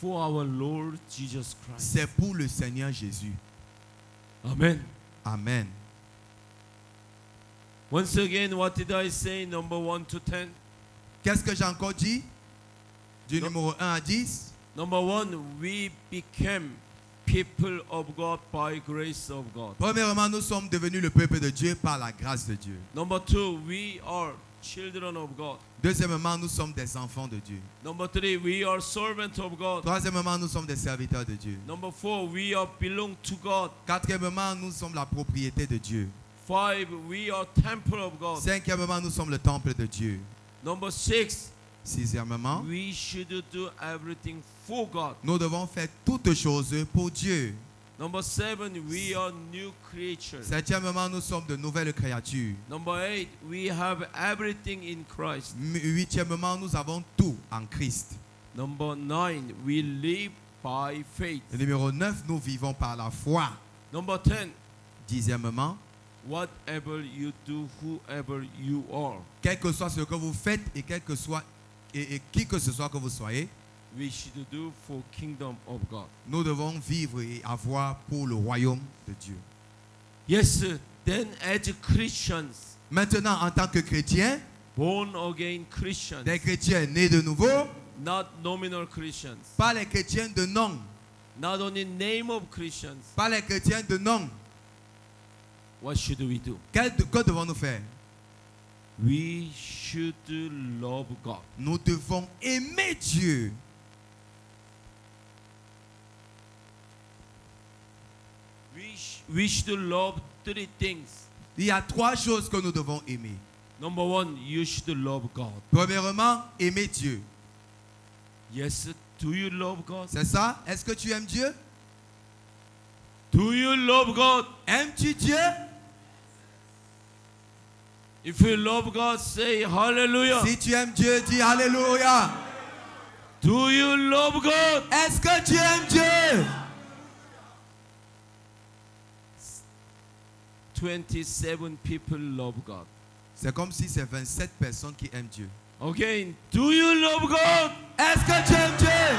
Speaker 1: for our Lord Jesus Christ.
Speaker 2: c'est pour le Seigneur Jésus.
Speaker 1: Amen.
Speaker 2: Amen.
Speaker 1: Once again, what did I say? Number 1 to 10.
Speaker 2: Qu'est-ce que j'ai encore dit? Du
Speaker 1: Non.
Speaker 2: numéro 1 à 10.
Speaker 1: Number 1, we became people of God by grace of God.
Speaker 2: Premièrement, nous sommes devenus le peuple de Dieu par la grâce de Dieu.
Speaker 1: Number 2, we are children of God.
Speaker 2: Deuxièmement, nous sommes des enfants de Dieu.
Speaker 1: Number 3, we are servants of God.
Speaker 2: Troisièmement, nous sommes des serviteurs de Dieu.
Speaker 1: Number 4, we are belong to God.
Speaker 2: Quatrièmement, nous sommes la propriété de Dieu.
Speaker 1: 5, we are temple of God.
Speaker 2: Cinquièmement, nous sommes le temple de Dieu.
Speaker 1: Number 6,
Speaker 2: Sixièmement,
Speaker 1: we should do everything for God.
Speaker 2: nous devons faire toutes choses pour Dieu.
Speaker 1: Number 7, we are new creatures.
Speaker 2: Septièmement, nous sommes de nouvelles créatures.
Speaker 1: Number 8, we have everything in Christ.
Speaker 2: Huitièmement, nous avons tout en Christ.
Speaker 1: Number 9, we live by faith.
Speaker 2: Et numéro 9, nous vivons par la foi.
Speaker 1: Number 10,
Speaker 2: Dixièmement,
Speaker 1: whatever you do, whoever you are,
Speaker 2: quel que soit ce que vous faites et quel que soit et qui que ce soit que vous soyez,
Speaker 1: we should do for kingdom of God.
Speaker 2: nous devons vivre et avoir pour le royaume de Dieu.
Speaker 1: Yes, then as Christians,
Speaker 2: Maintenant, en tant que chrétiens,
Speaker 1: born again Christians,
Speaker 2: des chrétiens nés de nouveau,
Speaker 1: not nominal Christians,
Speaker 2: pas les chrétiens de nom,
Speaker 1: not only name of Christians,
Speaker 2: pas les chrétiens de nom.
Speaker 1: what should we do?
Speaker 2: Que devons-nous faire?
Speaker 1: We should love God.
Speaker 2: Nous devons aimer Dieu.
Speaker 1: We should love three things.
Speaker 2: Il y a trois choses que nous devons aimer.
Speaker 1: Number 1, you should love God.
Speaker 2: Premièrement, aimer Dieu.
Speaker 1: Yes, do you love God?
Speaker 2: C'est ça? Est-ce que tu aimes Dieu?
Speaker 1: Do you love God?
Speaker 2: Aimes-tu Dieu?
Speaker 1: If you love God, say hallelujah.
Speaker 2: Si tu aimes Dieu, dis Alléluia.
Speaker 1: Do you love God?
Speaker 2: Est-ce que tu aimes Dieu?
Speaker 1: 27 people love God.
Speaker 2: C'est comme si c'est 27 personnes qui aiment Dieu.
Speaker 1: Again, do you love God?
Speaker 2: Est-ce que tu aimes Dieu?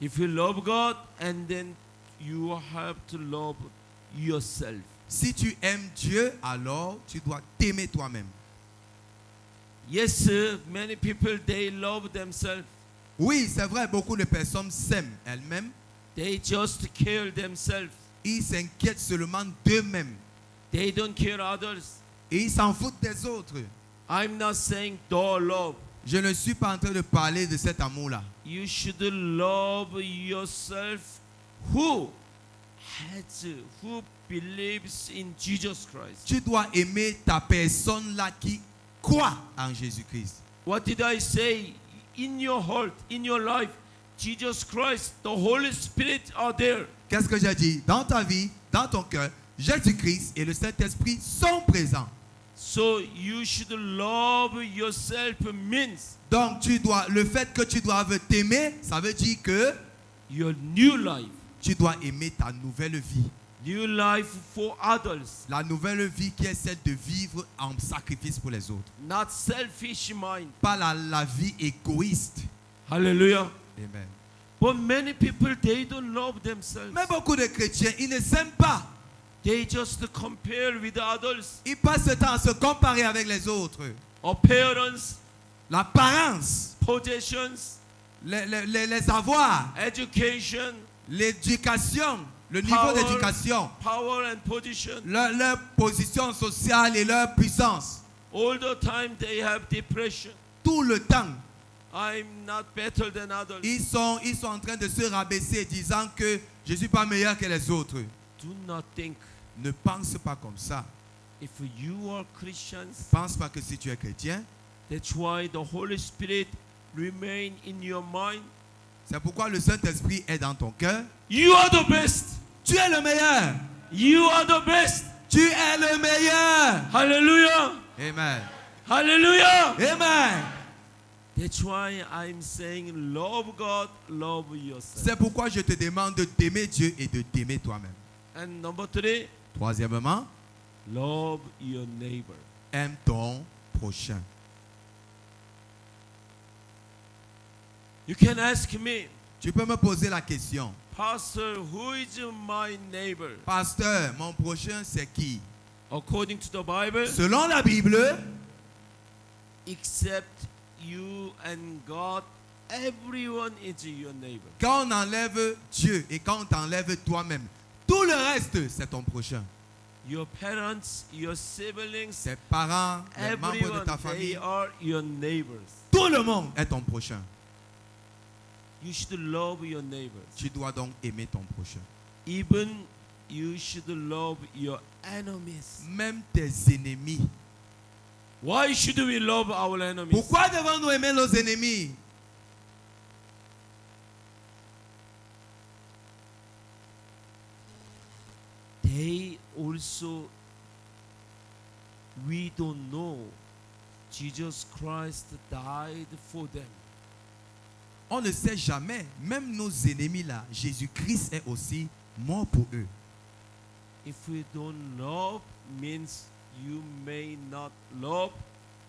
Speaker 1: If you love God, and then you have to love yourself.
Speaker 2: Si tu aimes Dieu, alors tu dois t'aimer toi-même.
Speaker 1: Yes, sir, many people, they love themselves.
Speaker 2: Oui, c'est vrai, beaucoup de personnes s'aiment elles-mêmes.
Speaker 1: They just care themselves.
Speaker 2: Ils s'inquiètent seulement d'eux-mêmes.
Speaker 1: They don't care others.
Speaker 2: Et ils s'en foutent des autres.
Speaker 1: I'm not saying don't love.
Speaker 2: Je ne suis pas en train de parler de cet amour-là.
Speaker 1: You should love yourself who believes in Jesus Christ.
Speaker 2: Tu dois aimer ta personne là qui croit en Jésus-Christ.
Speaker 1: What did I say? In your heart, in your life, Jesus Christ, the Holy Spirit are there.
Speaker 2: Qu'est-ce que j'ai dit? Dans ta vie, dans ton cœur, Jésus-Christ et le Saint-Esprit sont présents.
Speaker 1: So you should love yourself means
Speaker 2: Donc le fait que tu doives t'aimer, ça veut dire que
Speaker 1: your new life.
Speaker 2: tu dois aimer ta nouvelle vie.
Speaker 1: New life for others.
Speaker 2: La nouvelle vie qui est celle de vivre en sacrifice pour les autres.
Speaker 1: Not selfish mind.
Speaker 2: Pas la vie égoïste.
Speaker 1: Hallelujah.
Speaker 2: Amen.
Speaker 1: But many people, they don't love themselves.
Speaker 2: Mais beaucoup de chrétiens, ils ne s'aiment pas.
Speaker 1: They just compare with others.
Speaker 2: Ils passent le temps à se comparer avec les autres.
Speaker 1: Appearance,
Speaker 2: L'apparence,
Speaker 1: possessions,
Speaker 2: les avoirs,
Speaker 1: education,
Speaker 2: l'éducation, le niveau d'éducation,
Speaker 1: power and position.
Speaker 2: leur position sociale et leur puissance.
Speaker 1: All the time they have depression.
Speaker 2: Tout le temps,
Speaker 1: I'm not better than others.
Speaker 2: ils sont en train de se rabaisser disant que je ne suis pas meilleur que les autres.
Speaker 1: Do not think
Speaker 2: Ne pense pas comme ça.
Speaker 1: if you are
Speaker 2: Ne
Speaker 1: Christians,
Speaker 2: pense pas que si tu es chrétien,
Speaker 1: that's why the Holy Spirit remain in your mind.
Speaker 2: c'est pourquoi le Saint-Esprit est dans ton cœur.
Speaker 1: You are the best.
Speaker 2: Tu es le meilleur.
Speaker 1: You are the best.
Speaker 2: Tu es le meilleur.
Speaker 1: Hallelujah.
Speaker 2: Amen.
Speaker 1: Hallelujah.
Speaker 2: Amen.
Speaker 1: That's why I'm saying love God, love yourself.
Speaker 2: C'est pourquoi je te demande d'aimer Dieu et de t'aimer toi-même.
Speaker 1: And number 3,
Speaker 2: Troisièmement,
Speaker 1: love your neighbor.
Speaker 2: aime ton prochain.
Speaker 1: You can ask me,
Speaker 2: Tu peux me poser la question.
Speaker 1: Pastor, who is my neighbor?
Speaker 2: Pasteur, mon prochain c'est qui?
Speaker 1: According to the Bible,
Speaker 2: Selon la Bible,
Speaker 1: except you and God, everyone is your neighbor.
Speaker 2: quand on enlève Dieu et quand on t'enlève toi-même, tout le reste c'est ton prochain.
Speaker 1: Your parents, your siblings,
Speaker 2: Tes parents, les membres de
Speaker 1: everyone,
Speaker 2: ta
Speaker 1: they
Speaker 2: famille,
Speaker 1: are your neighbors.
Speaker 2: tout le monde est ton prochain.
Speaker 1: You should love your neighbors.
Speaker 2: Tu dois donc aimer ton prochain.
Speaker 1: Even you should love your enemies.
Speaker 2: Même tes ennemis.
Speaker 1: Why should we love our enemies?
Speaker 2: Pourquoi devons-nous aimer nos ennemis?
Speaker 1: They also, we don't know, Jesus Christ died for them.
Speaker 2: On ne sait jamais, même nos ennemis là, Jésus-Christ est aussi mort pour eux.
Speaker 1: If we don't love, means you may not love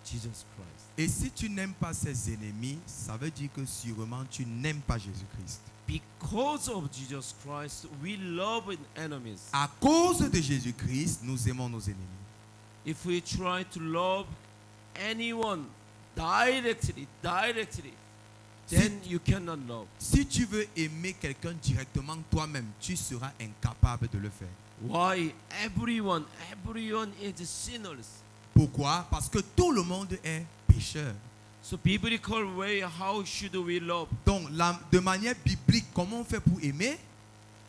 Speaker 1: Jesus Christ.
Speaker 2: Et si tu n'aimes pas ses ennemis, ça veut dire que sûrement tu n'aimes pas Jésus-Christ.
Speaker 1: Because of Jesus Christ, we love enemies.
Speaker 2: À cause de Jésus-Christ, nous aimons nos ennemis.
Speaker 1: If we try to love anyone directly, then you cannot love.
Speaker 2: Si tu veux aimer quelqu'un directement toi-même, tu seras incapable de le faire.
Speaker 1: Why? Everyone is sinners.
Speaker 2: Pourquoi? Parce que tout le monde est pécheur.
Speaker 1: So biblical way, how should we love?
Speaker 2: Donc, de manière biblique, comment on fait pour aimer?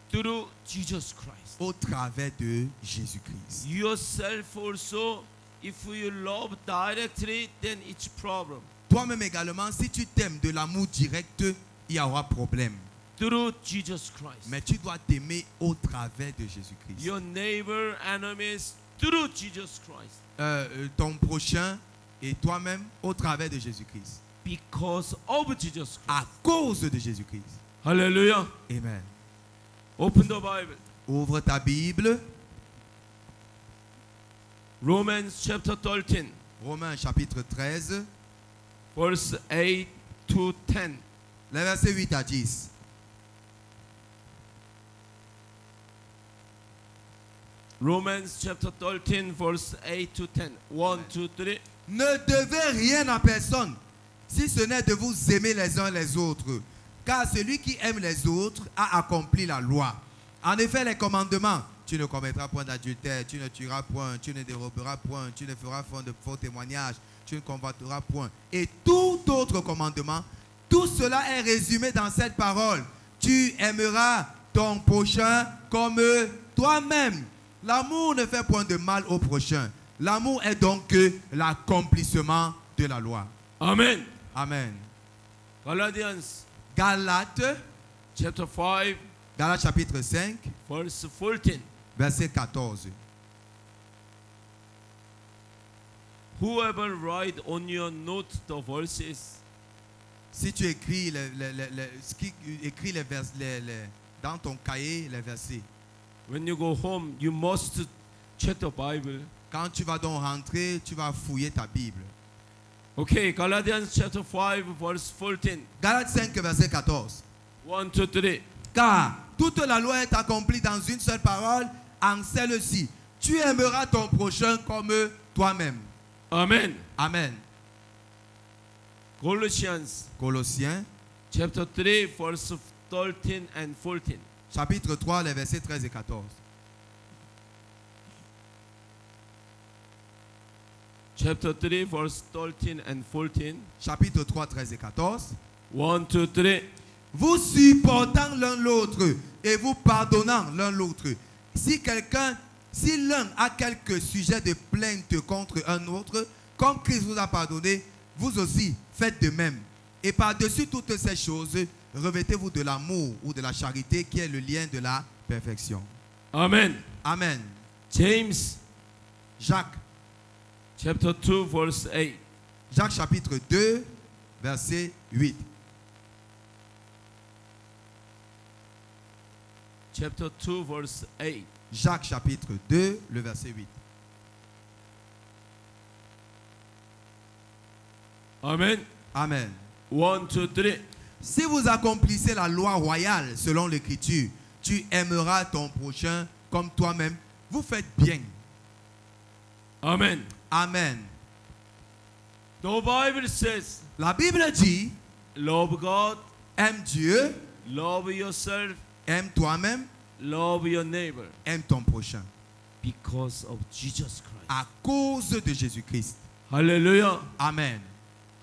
Speaker 1: Through Jesus Christ.
Speaker 2: Au travers de Jésus-Christ.
Speaker 1: Yourself also, if you love directly, then it's problem.
Speaker 2: Toi-même également, si tu t'aimes de l'amour direct, il y aura problème.
Speaker 1: Through Jesus Christ.
Speaker 2: Mais tu dois t'aimer au travers de Jésus-Christ.
Speaker 1: Your neighbor, enemies, through Jesus Christ.
Speaker 2: Ton prochain et toi-même au travers de Jésus-Christ.
Speaker 1: Because of Jesus Christ.
Speaker 2: À cause de Jésus-Christ.
Speaker 1: Hallelujah.
Speaker 2: Amen.
Speaker 1: Open the Bible.
Speaker 2: Ouvre ta Bible.
Speaker 1: Romans chapter 13.
Speaker 2: Romains chapitre 13,
Speaker 1: verse 8 to 10.
Speaker 2: les versets 8 à 10.
Speaker 1: Romans chapter 13, verse 8 to 10. 1, 2, 3.
Speaker 2: Ne devez rien à personne, si ce n'est de vous aimer les uns les autres. Car celui qui aime les autres a accompli la loi. En effet, les commandements, tu ne commettras point d'adultère, tu ne tueras point, tu ne déroberas point, tu ne feras point de faux témoignages, tu ne convoiteras point. Et tout autre commandement, tout cela est résumé dans cette parole. Tu aimeras ton prochain comme toi-même. L'amour ne fait point de mal au prochain. L'amour est donc l'accomplissement de la loi.
Speaker 1: Amen.
Speaker 2: Amen.
Speaker 1: Galatians
Speaker 2: Galates,
Speaker 1: chapter 5,
Speaker 2: Galates chapitre 5,
Speaker 1: verse 14.
Speaker 2: verset 14.
Speaker 1: Whoever write on your note the verses
Speaker 2: Si tu écris écris dans ton cahier les versets,
Speaker 1: when you go home, you must check the Bible.
Speaker 2: quand tu vas donc rentrer, tu vas fouiller ta Bible.
Speaker 1: Okay, Galatians chapter 5, verse 14.
Speaker 2: Galates 5, verset 14.
Speaker 1: 1, 2, 3.
Speaker 2: Car toute la loi est accomplie dans une seule parole, en celle-ci. Tu aimeras ton prochain comme toi-même.
Speaker 1: Amen.
Speaker 2: Amen.
Speaker 1: Colossians
Speaker 2: Colossiens,
Speaker 1: chapter 3, verse 13 and 14.
Speaker 2: chapitre 3, les versets 13 et 14.
Speaker 1: Chapter 3, verse 13 and 14.
Speaker 2: Chapitre 3, 13 et 14.
Speaker 1: 1, 2, 3.
Speaker 2: Vous supportant l'un l'autre et vous pardonnant l'un l'autre. Si l'un a quelque sujet de plainte contre un autre, comme Christ vous a pardonné, vous aussi faites de même. Et par-dessus toutes ces choses, revêtez-vous de l'amour ou de la charité qui est le lien de la perfection.
Speaker 1: Amen.
Speaker 2: Amen.
Speaker 1: James
Speaker 2: Jacques,
Speaker 1: chapter 2, verse 8.
Speaker 2: Jacques chapitre 2, verset 8.
Speaker 1: Chapter 2, verse 8.
Speaker 2: Jacques chapitre 2, le verset 8.
Speaker 1: Amen.
Speaker 2: Amen.
Speaker 1: 1, 2, 3.
Speaker 2: Si vous accomplissez la loi royale selon l'écriture, tu aimeras ton prochain comme toi-même, vous faites bien.
Speaker 1: Amen.
Speaker 2: Amen.
Speaker 1: The Bible says,
Speaker 2: La Bible dit,
Speaker 1: love God,
Speaker 2: aime Dieu,
Speaker 1: love yourself,
Speaker 2: aime toi-même,
Speaker 1: love your neighbor.
Speaker 2: aime ton prochain.
Speaker 1: Because of Jesus Christ.
Speaker 2: À cause de Jésus-Christ.
Speaker 1: Hallelujah.
Speaker 2: Amen.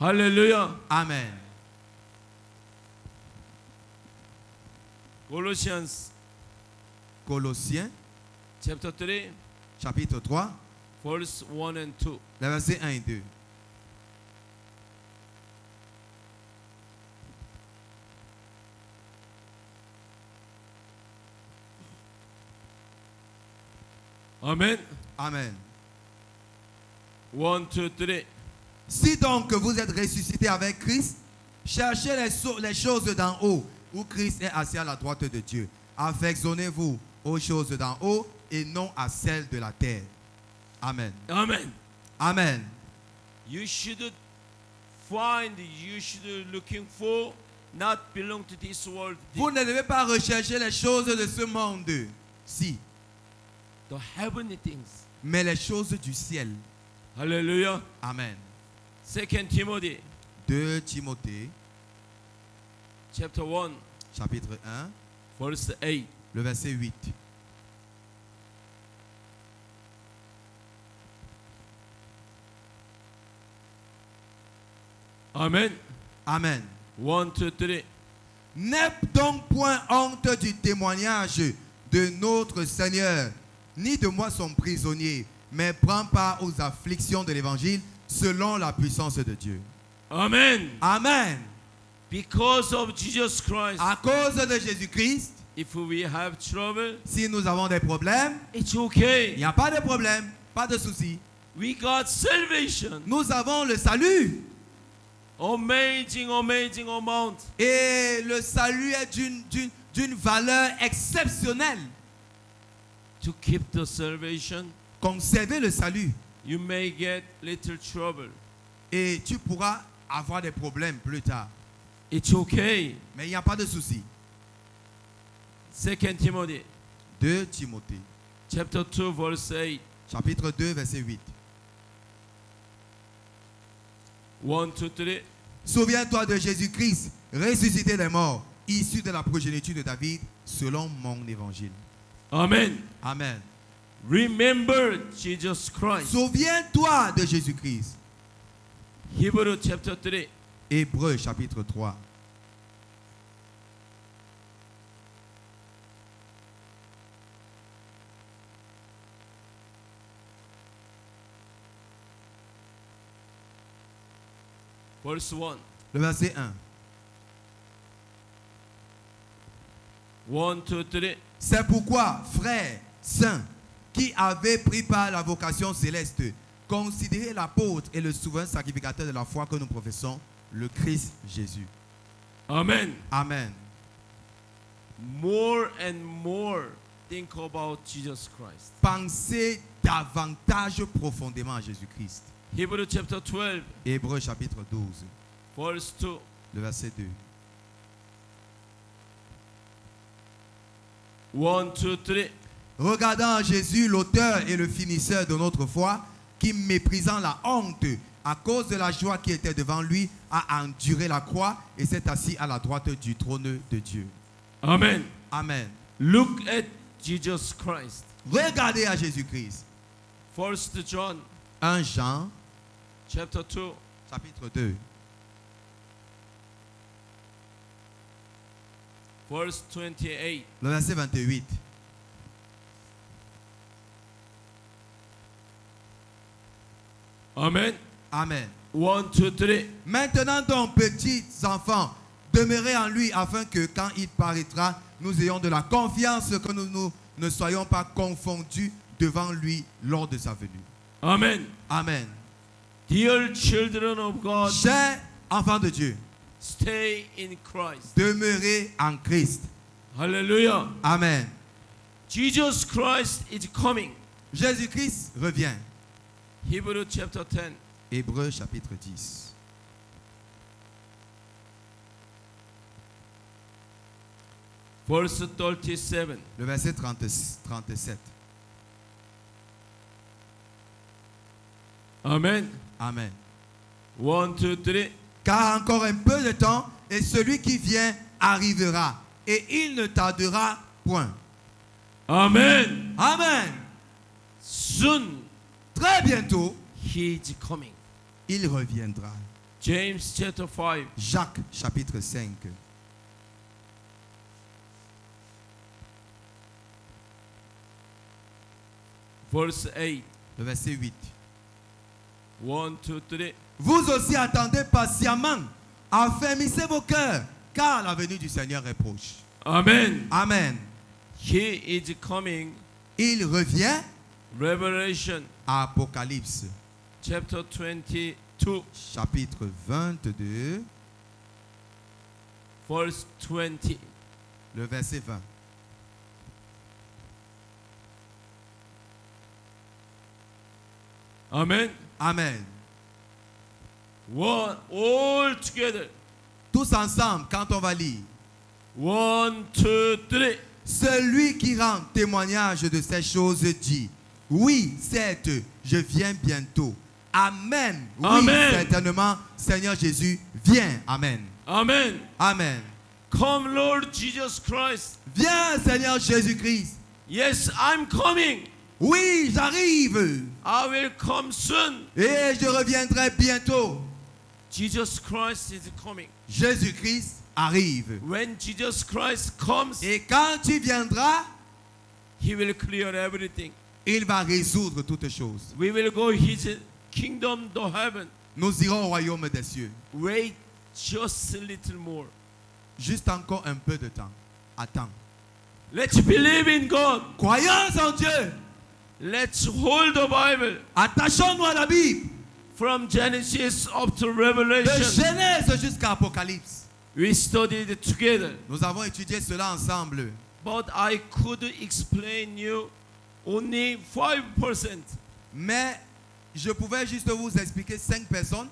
Speaker 1: Hallelujah.
Speaker 2: Amen.
Speaker 1: Colossians
Speaker 2: Colossiens,
Speaker 1: chapter 3,
Speaker 2: chapitre 3,
Speaker 1: verse 1 and 2.
Speaker 2: les versets 1 et 2.
Speaker 1: Amen.
Speaker 2: Amen.
Speaker 1: 1, 2, 3.
Speaker 2: Si donc vous êtes ressuscité avec Christ, cherchez les choses d'en haut, où Christ est assis à la droite de Dieu. Affectionnez-vous aux choses d'en haut et non à celles de la terre. Amen.
Speaker 1: Amen.
Speaker 2: Amen.
Speaker 1: You should looking for not belong to this world.
Speaker 2: Vous ne devez pas rechercher les choses de ce monde, si,
Speaker 1: The heavenly things.
Speaker 2: mais les choses du ciel.
Speaker 1: Hallelujah.
Speaker 2: Amen.
Speaker 1: 2 Timothy
Speaker 2: 2 Timothée,
Speaker 1: chapter 1,
Speaker 2: chapitre 1,
Speaker 1: verse 8.
Speaker 2: le verset 8.
Speaker 1: Amen.
Speaker 2: Amen.
Speaker 1: 1, 2, 3.
Speaker 2: N'aie donc point honte du témoignage de notre Seigneur, ni de moi son prisonnier, mais prends part aux afflictions de l'évangile selon la puissance de Dieu.
Speaker 1: Amen.
Speaker 2: Amen.
Speaker 1: Because of Jesus Christ,
Speaker 2: À cause de Jésus-Christ,
Speaker 1: if we have trouble,
Speaker 2: si nous avons des problèmes,
Speaker 1: it's
Speaker 2: il
Speaker 1: okay.
Speaker 2: n'y a pas de problème, pas de souci.
Speaker 1: We got salvation.
Speaker 2: Nous avons le salut.
Speaker 1: Amazing, amazing amount.
Speaker 2: Et le salut est d'une valeur exceptionnelle.
Speaker 1: To keep the salvation,
Speaker 2: Conservez le salut.
Speaker 1: You may get little trouble.
Speaker 2: Et tu pourras avoir des problèmes plus tard.
Speaker 1: It's okay.
Speaker 2: Mais il n'y a pas de souci.
Speaker 1: 2 Timothy
Speaker 2: 2 Timothée,
Speaker 1: chapter 2 verse 8.
Speaker 2: chapitre 2, verset 8.
Speaker 1: 1, 2, 3.
Speaker 2: Souviens-toi de Jésus-Christ, ressuscité des morts, issu de la progéniture de David, selon mon évangile.
Speaker 1: Amen.
Speaker 2: Amen.
Speaker 1: Remember Jesus Christ.
Speaker 2: Souviens-toi de Jésus-Christ.
Speaker 1: Hebrew chapter 3.
Speaker 2: Hébreux, chapitre 3.
Speaker 1: Verse 1.
Speaker 2: Le verset 1.
Speaker 1: 1, 2, 3.
Speaker 2: C'est pourquoi, frères, saints, qui avaient pris part à la vocation céleste, considérez l'apôtre et le souverain sacrificateur de la foi que nous professons, le Christ Jésus.
Speaker 1: Amen.
Speaker 2: Amen.
Speaker 1: More and more think about Jesus Christ.
Speaker 2: Pensez davantage profondément à Jésus-Christ.
Speaker 1: Hebrew chapter 12,
Speaker 2: Hébreux chapitre 12,
Speaker 1: verse 2.
Speaker 2: le verset 2.
Speaker 1: 1, 2, 3.
Speaker 2: Regardant en Jésus, l'auteur et le finisseur de notre foi, qui, méprisant la honte, à cause de la joie qui était devant lui, a enduré la croix et s'est assis à la droite du trône de Dieu.
Speaker 1: Amen.
Speaker 2: Amen.
Speaker 1: Look at Jesus Christ.
Speaker 2: Regardez à Jésus-Christ.
Speaker 1: 1 John
Speaker 2: 1 Jean,
Speaker 1: chapter 2,
Speaker 2: chapitre 2,
Speaker 1: verse 28.
Speaker 2: le verset 28.
Speaker 1: Amen.
Speaker 2: Amen.
Speaker 1: 1, 2, 3.
Speaker 2: Maintenant donc, petits enfants, demeurez en lui afin que quand il paraîtra, nous ayons de la confiance que nous ne soyons pas confondus devant lui lors de sa venue.
Speaker 1: Amen.
Speaker 2: Amen.
Speaker 1: Dear children of God,
Speaker 2: Chers enfants de Dieu,
Speaker 1: stay in Christ.
Speaker 2: demeurez en Christ.
Speaker 1: Hallelujah.
Speaker 2: Amen.
Speaker 1: Jesus Christ is coming.
Speaker 2: Jésus-Christ revient.
Speaker 1: Hebrew chapter 10,
Speaker 2: Hébreux chapitre 10.
Speaker 1: verse 37.
Speaker 2: Le verset 37.
Speaker 1: Amen.
Speaker 2: Amen.
Speaker 1: 1, 2, 3.
Speaker 2: Car encore un peu de temps, et celui qui vient arrivera, et il ne tardera point.
Speaker 1: Amen.
Speaker 2: Amen.
Speaker 1: Soon
Speaker 2: Très bientôt,
Speaker 1: he is coming.
Speaker 2: il reviendra.
Speaker 1: James chapter 5,
Speaker 2: Jacques chapitre 5.
Speaker 1: verse 8.
Speaker 2: Le verset 8.
Speaker 1: 1, 2, 3.
Speaker 2: Vous aussi attendez patiemment, affermissez vos cœurs, car la venue du Seigneur est proche.
Speaker 1: Amen.
Speaker 2: Amen.
Speaker 1: He is coming.
Speaker 2: Il revient.
Speaker 1: Revelation
Speaker 2: Apocalypse
Speaker 1: chapter 22,
Speaker 2: chapitre 22,
Speaker 1: verse 20.
Speaker 2: le verset 20.
Speaker 1: Amen.
Speaker 2: Amen.
Speaker 1: One, all together.
Speaker 2: Tous ensemble, quand on va lire.
Speaker 1: 1, 2, 3.
Speaker 2: Celui qui rend témoignage de ces choses dit, oui, certes, je viens bientôt. Amen. Oui,
Speaker 1: Amen.
Speaker 2: certainement, Seigneur Jésus, viens. Amen.
Speaker 1: Amen.
Speaker 2: Amen.
Speaker 1: Come, Lord Jesus Christ.
Speaker 2: Viens, Seigneur Jésus-Christ.
Speaker 1: Yes, I'm coming.
Speaker 2: Oui, j'arrive.
Speaker 1: I will come soon.
Speaker 2: Et je reviendrai bientôt.
Speaker 1: Jesus Christ is coming.
Speaker 2: Jésus-Christ arrive.
Speaker 1: When Jesus Christ comes,
Speaker 2: Et quand tu viendras,
Speaker 1: he will clear everything.
Speaker 2: il va résoudre toutes choses.
Speaker 1: We will go his kingdom to heaven.
Speaker 2: Nous irons au royaume des cieux.
Speaker 1: Wait just a little more.
Speaker 2: Juste encore un peu de temps. Attends.
Speaker 1: Let's believe in God.
Speaker 2: Croyons en Dieu.
Speaker 1: Let's hold the Bible
Speaker 2: Attachons-nous à la Bible.
Speaker 1: from Genesis up to
Speaker 2: De
Speaker 1: Revelation.
Speaker 2: Genèse jusqu'à Apocalypse.
Speaker 1: We studied it together,
Speaker 2: Nous avons étudié cela ensemble.
Speaker 1: but I could explain you only 5%.
Speaker 2: Mais Je pouvais juste vous expliquer 5 personnes.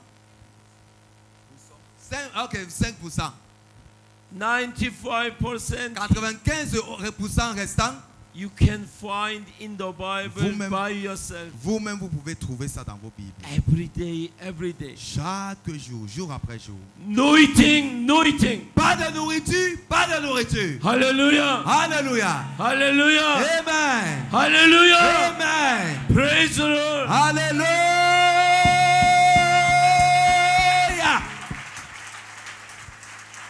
Speaker 2: 5%.
Speaker 1: 95%
Speaker 2: 95% restants,
Speaker 1: you can find in the Bible
Speaker 2: Vous-même.
Speaker 1: by yourself.
Speaker 2: vous-même, vous pouvez trouver ça dans vos Bibles.
Speaker 1: Every day, every day.
Speaker 2: Chaque jour, jour après jour.
Speaker 1: No eating, no eating.
Speaker 2: Pas de nourriture, pas de nourriture.
Speaker 1: Hallelujah.
Speaker 2: Alléluia.
Speaker 1: Hallelujah.
Speaker 2: Amen.
Speaker 1: Hallelujah.
Speaker 2: Amen.
Speaker 1: Praise the Lord.
Speaker 2: Alléluia.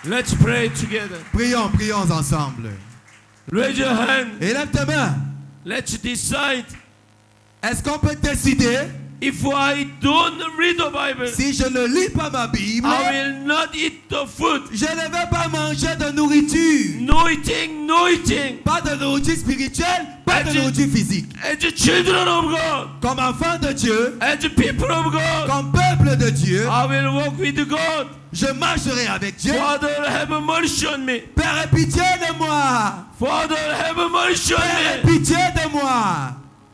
Speaker 1: Let's pray together.
Speaker 2: Prions, prions ensemble.
Speaker 1: Raise your hand.
Speaker 2: Élève tes mains.
Speaker 1: Let's decide.
Speaker 2: Est-ce qu'on peut décider,
Speaker 1: If I don't read the Bible,
Speaker 2: si je ne lis pas ma Bible,
Speaker 1: I will not eat the food.
Speaker 2: je ne vais pas manger de nourriture.
Speaker 1: No eating, no eating.
Speaker 2: Pas de nourriture spirituelle, pas de nourriture physique.
Speaker 1: As the children of God,
Speaker 2: Comme enfant de Dieu,
Speaker 1: as the people of God,
Speaker 2: comme peuple de Dieu,
Speaker 1: I will walk with God.
Speaker 2: je marcherai avec Dieu.
Speaker 1: Father, have mercy on me.
Speaker 2: Père, aie pitié de moi.
Speaker 1: Father, have mercy on
Speaker 2: Père, aie
Speaker 1: me.
Speaker 2: pitié de moi.